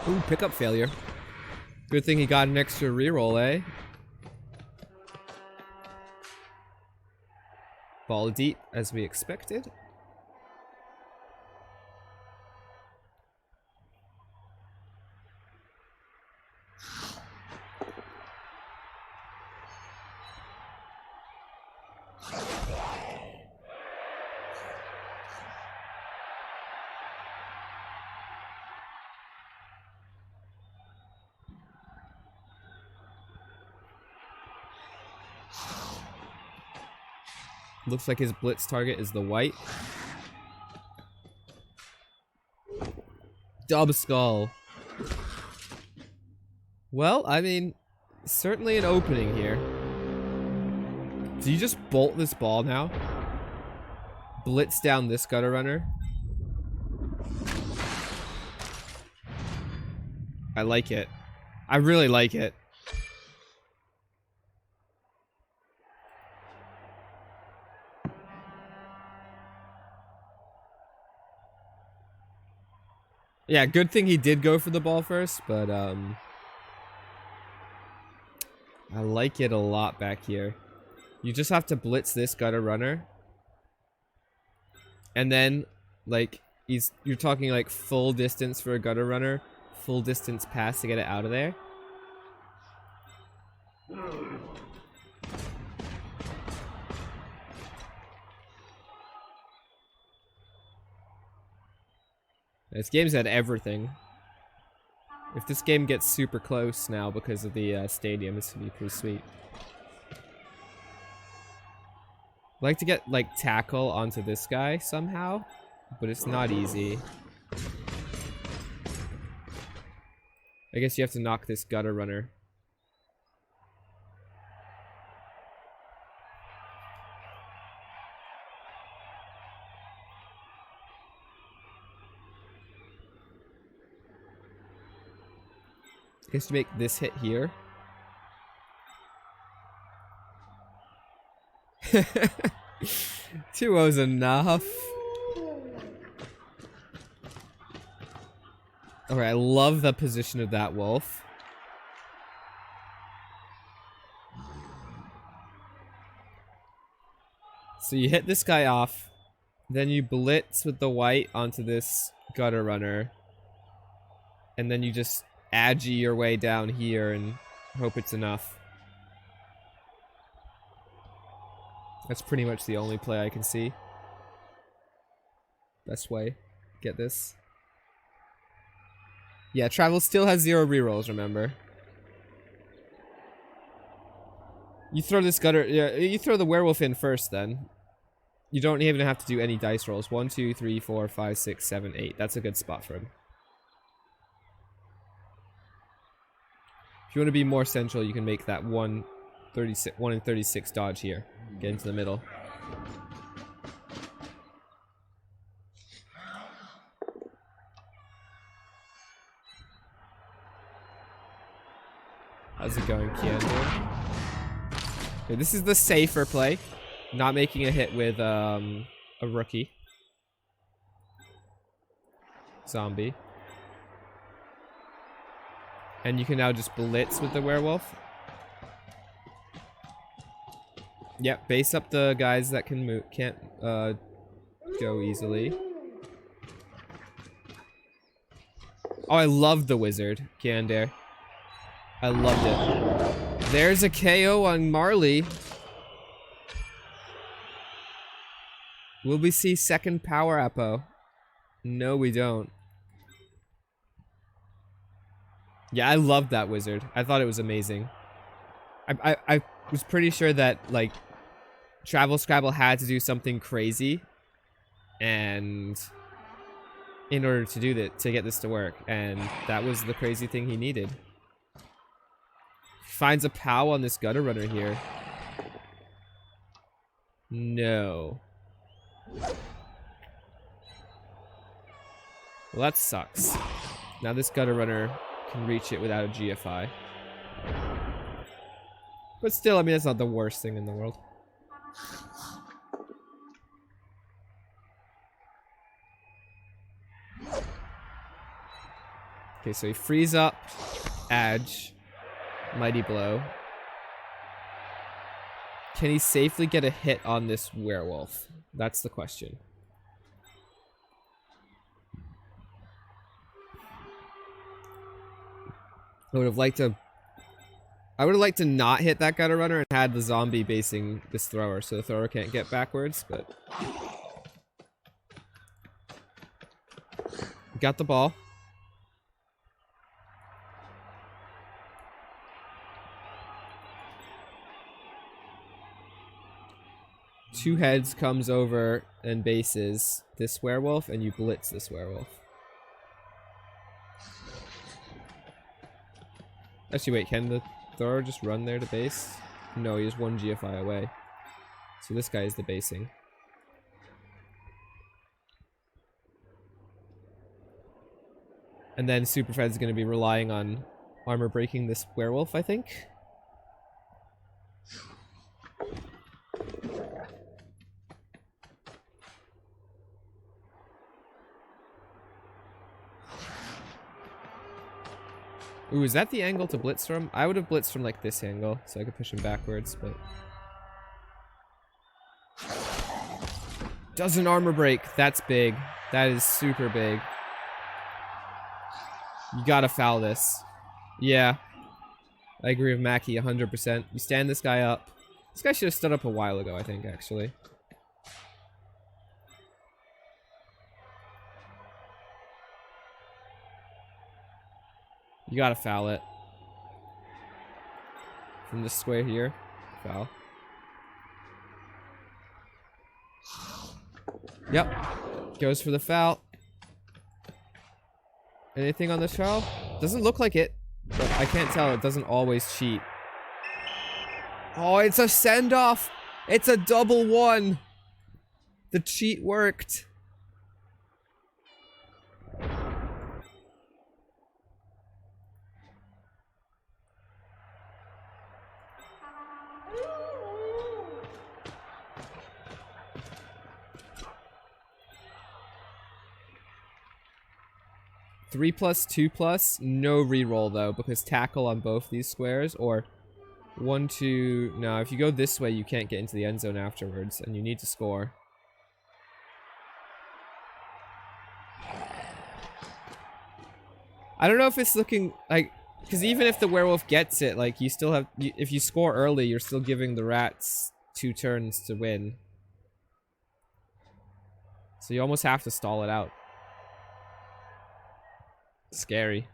Ooh, pickup failure. Good thing he got an extra reroll, eh? Ball deep, as we expected. Looks like his blitz target is the white. Dub skull. Well, I mean, certainly an opening here. Do you just bolt this ball now? Blitz down this gutter runner? I like it. I really like it. Yeah, good thing he did go for the ball first, but I like it a lot back here. You just have to blitz this gutter runner. And then, like, you're talking like full distance for a gutter runner, full distance pass to get it out of there. This game's had everything. If this game gets super close now because of the stadium, it's gonna be pretty sweet. I'd like to get, like, tackle onto this guy somehow, but it's not easy. I guess you have to knock this gutter runner. I guess you make this hit here. 2-0's enough. Alright, I love the position of that wolf. So you hit this guy off, then you blitz with the white onto this gutter runner, and then you just agi your way down here and hope it's enough. That's pretty much the only play I can see. Best way. Get this. Yeah, travel still has 0 rerolls, remember. You throw this gutter, yeah, you throw the werewolf in first then. You don't even have to do any dice rolls. 1, 2, 3, 4, 5, 6, 7, 8. That's a good spot for him. If you want to be more central, you can make that 1 in 36 dodge here. Get into the middle. How's it going, Keanu? Okay, this is the safer play. Not making a hit with a rookie. Zombie. And you can now just blitz with the werewolf. Yep, base up the guys that can move, can't go easily. Oh, I love the wizard, Kiander. I loved it. There's a KO on Marley. Will we see second power Apo? No, we don't. Yeah, I loved that wizard. I thought it was amazing. I was pretty sure that, like, Travel Scrabble had to do something crazy, and in order to do that, to get this to work, and that was the crazy thing he needed. Finds a POW on this gutter runner here. No. Well, that sucks. Now this gutter runner can reach it without a GFI. But still, I mean, that's not the worst thing in the world. Okay, so he frees up Edge. Mighty Blow. Can he safely get a hit on this werewolf? That's the question. I would have liked to not hit that gutter runner and had the zombie basing this thrower, so the thrower can't get backwards, but got the ball. 2 heads comes over and bases this werewolf, and you blitz this werewolf. Actually, wait, can the thrower just run there to base? No, he's 1 GFI away. So this guy is the basing. And then Superfed's going to be relying on armor breaking this werewolf, I think. Ooh, is that the angle to blitz from? I would have blitzed from like this angle, so I could push him backwards, but... Doesn't armor break. That's big. That is super big. You gotta foul this. Yeah. I agree with Mackie 100%. You stand this guy up. This guy should have stood up a while ago, I think, actually. You gotta foul it. From this square here. Foul. Yep. Goes for the foul. Anything on the foul? Doesn't look like it. But I can't tell. It doesn't always cheat. Oh, it's a send-off! It's a double 1! The cheat worked. Three plus, 2 plus, no reroll though, because tackle on both these squares, or 1, 2, no, if you go this way you can't get into the end zone afterwards, and you need to score. I don't know if it's looking, like, because even if the werewolf gets it, like, you still have, if you score early, you're still giving the rats 2 turns to win. So you almost have to stall it out. Scary.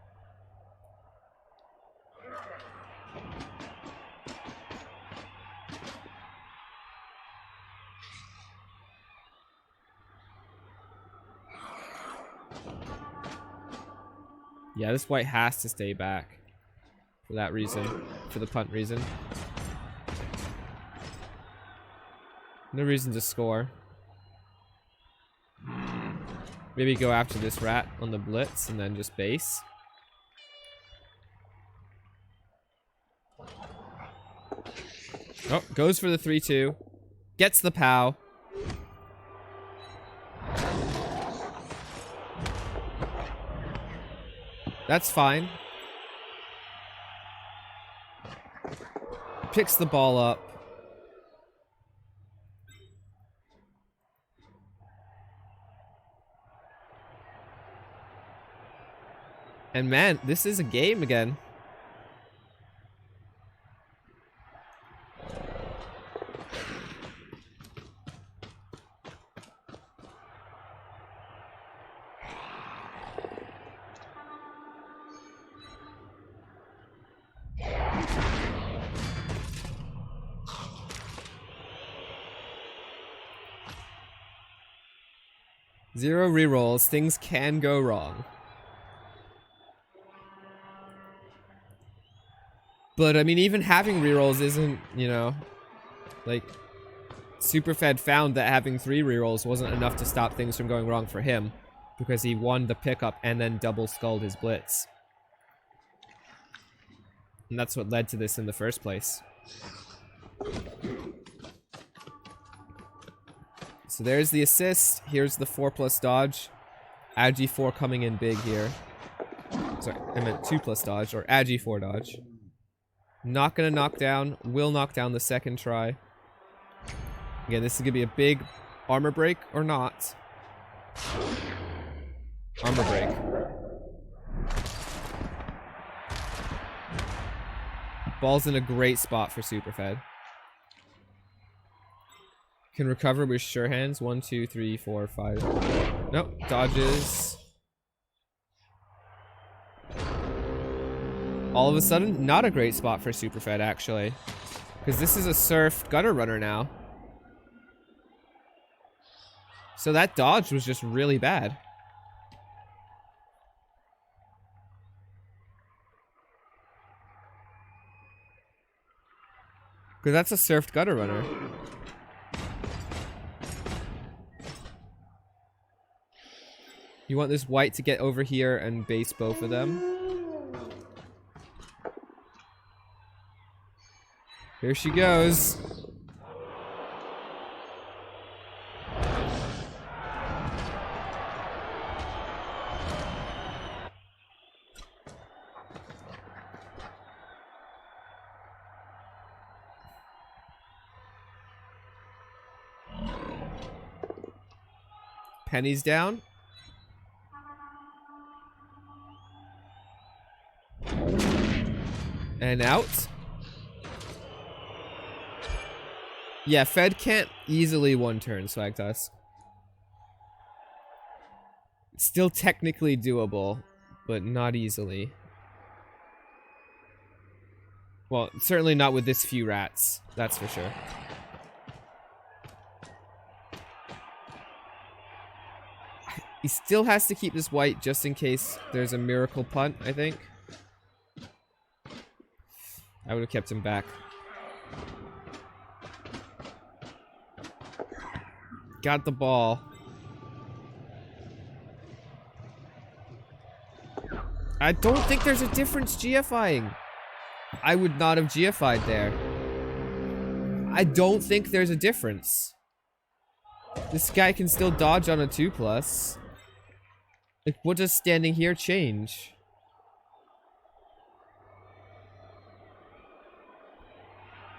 Yeah, this white has to stay back. For that reason. For the punt reason. No reason to score. Maybe go after this rat on the blitz and then just base. Oh, goes for the 3-2. Gets the POW. That's fine. Picks the ball up. And man, this is a game again. Zero rerolls. Things can go wrong. But, I mean, even having rerolls isn't, you know, like, Superfed found that having 3 rerolls wasn't enough to stop things from going wrong for him, because he won the pickup and then double skulled his blitz. And that's what led to this in the first place. So there's the assist, here's the 4+ dodge. Agi 4 coming in big here. Sorry, I meant 2+ dodge, or Agi 4 dodge. Not gonna knock down. Will knock down the second try. Again, this is gonna be a big armor break or not. Armor break. Ball's in a great spot for Superfed. Can recover with sure hands. 1, 2, 3, 4, 5. Nope. Dodges. All of a sudden, not a great spot for Superfed, actually. Because this is a surf gutter runner now. So that dodge was just really bad. Because that's a surfed gutter runner. You want this white to get over here and base both of them. Here she goes. Penny's down. And out. Yeah, Fed can't easily one turn Swag Tusk. Still technically doable, but not easily. Well, certainly not with this few rats, that's for sure. He still has to keep this white just in case there's a miracle punt, I think. I would have kept him back. Got the ball. I don't think there's a difference GFIing. I would not have GFI'd there. I don't think there's a difference. This guy can still dodge on a 2+. Like, what does standing here change?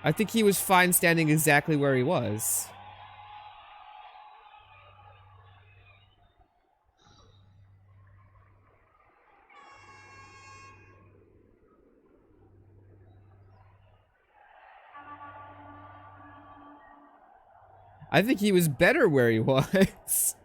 I think he was fine standing exactly where he was. I think he was better where he was.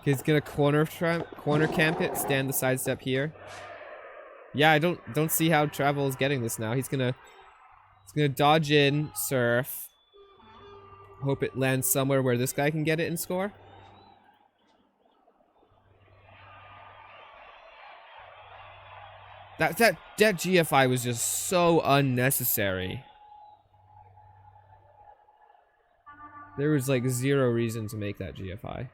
He's gonna corner camp it, stand the sidestep here. Yeah, I don't see how Travel is getting this now. He's gonna dodge in, surf. Hope it lands somewhere where this guy can get it and score. That GFI was just so unnecessary. There was like zero reason to make that GFI.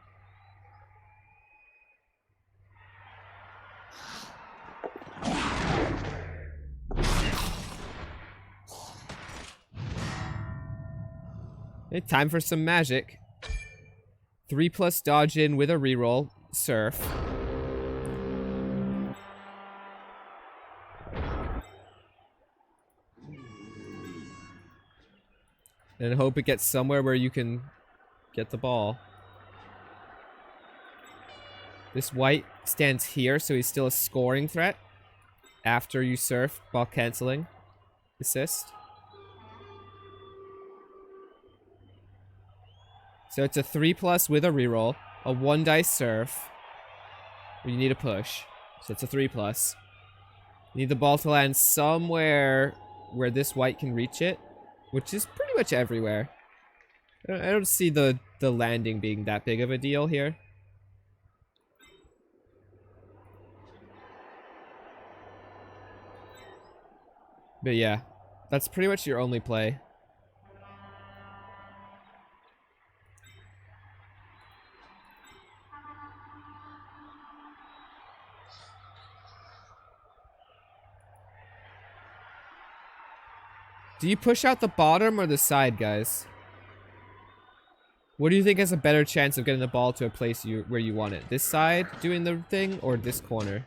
Okay, time for some magic. 3+ dodge in with a reroll. Surf. And hope it gets somewhere where you can get the ball. This white stands here, so he's still a scoring threat. After you surf, ball canceling. Assist. So it's a 3+ with a reroll, a 1-dice surf. You need a push, so it's a 3+. You need the ball to land somewhere where this white can reach it, which is pretty much everywhere. I don't see the landing being that big of a deal here. But yeah, that's pretty much your only play. Do you push out the bottom or the side, guys? What do you think has a better chance of getting the ball to a place where you want it? This side doing the thing or this corner?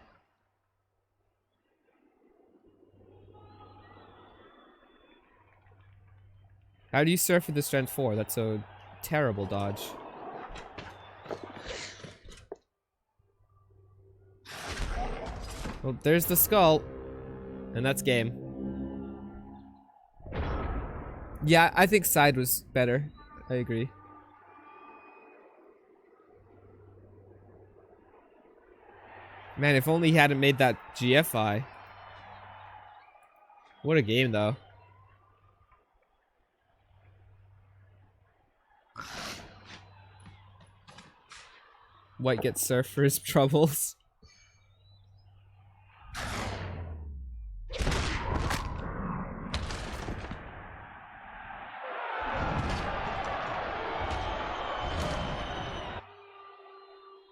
How do you surf with the strength 4? That's a terrible dodge. Well, there's the skull. And that's game. Yeah, I think side was better. I agree. Man, if only he hadn't made that GFI. What a game, though. White gets surfed for his troubles.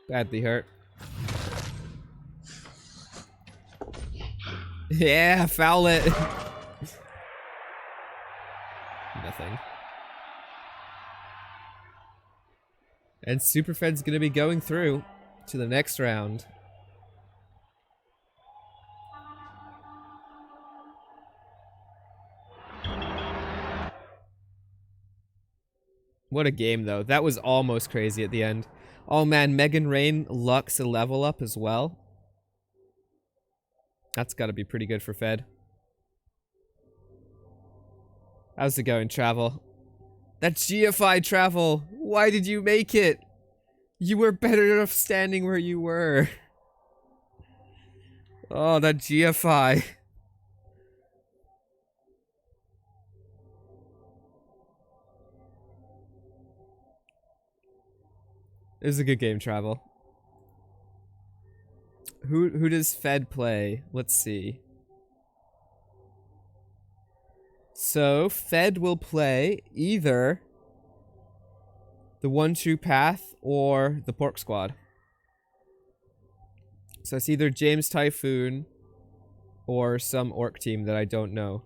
Badly hurt. Yeah, foul it. Nothing. And Superfed's gonna be going through to the next round. What a game, though. That was almost crazy at the end. Oh man, Megan Rain lucks a level up as well. That's gotta be pretty good for Fed. How's it going, Travel? That GFI, Travel! Why did you make it? You were better enough standing where you were. Oh, that GFI. It was a good game, Travel. Who does Fed play? Let's see. So, Fed will play either the One True Path or the Pork Squad. So it's either James Typhoon or some orc team that I don't know.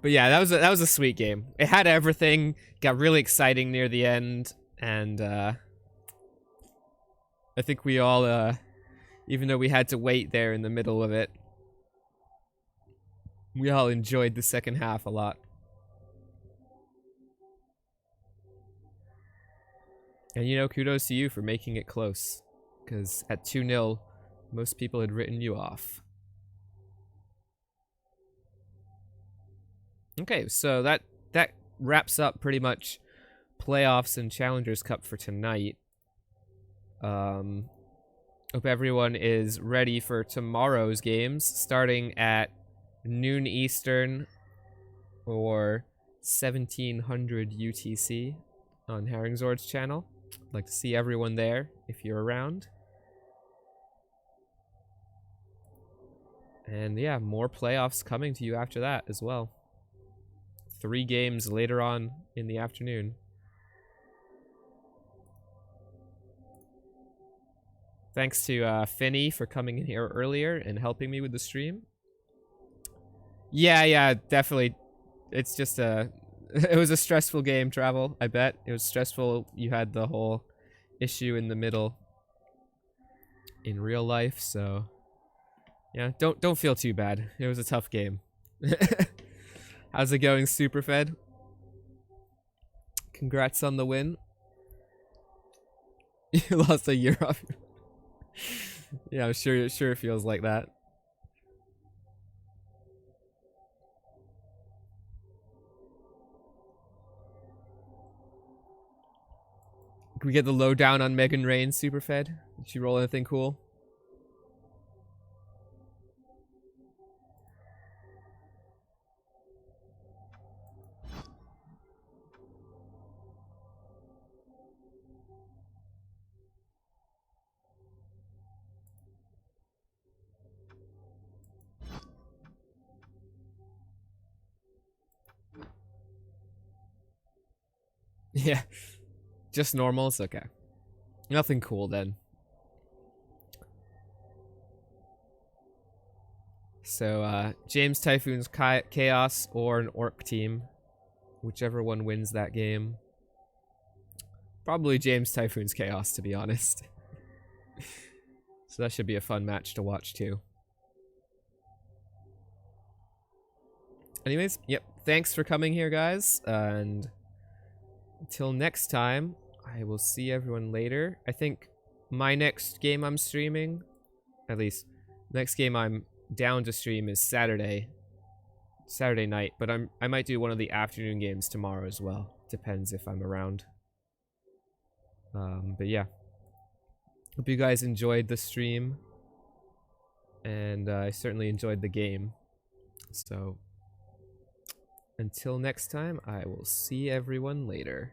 But yeah, that was a sweet game. It had everything. Got really exciting near the end, and I think we all, even though we had to wait there in the middle of it, we all enjoyed the second half a lot. And you know, kudos to you for making it close, because at 2-0, most people had written you off. Okay, so that wraps up pretty much playoffs and Challengers Cup for tonight. Hope everyone is ready for tomorrow's games, starting at noon Eastern or 1700 UTC on Herringzord's channel. I'd like to see everyone there if you're around. And yeah, more playoffs coming to you after that as well. 3 games later on in the afternoon. Thanks to Finny for coming in here earlier and helping me with the stream. Yeah, definitely. It's just it was a stressful game, Travel, I bet. It was stressful. You had the whole issue in the middle in real life, so yeah, don't feel too bad. It was a tough game. How's it going, Superfed? Congrats on the win. You lost a year off. Yeah, I'm sure it feels like that. Can we get the lowdown on Megan Rain, Superfed? Did she roll anything cool? Yeah. Just normals? Okay. Nothing cool then. So, James Typhoon's Chaos or an Orc team. Whichever one wins that game. Probably James Typhoon's Chaos, to be honest. So that should be a fun match to watch too. Anyways, yep. Thanks for coming here, guys. And until next time, I will see everyone later. I think my next game I'm streaming, At least, next game I'm down to stream is Saturday night. But I might do one of the afternoon games tomorrow as well. Depends if I'm around. But yeah, hope you guys enjoyed the stream, and I certainly enjoyed the game. So until next time, I will see everyone later.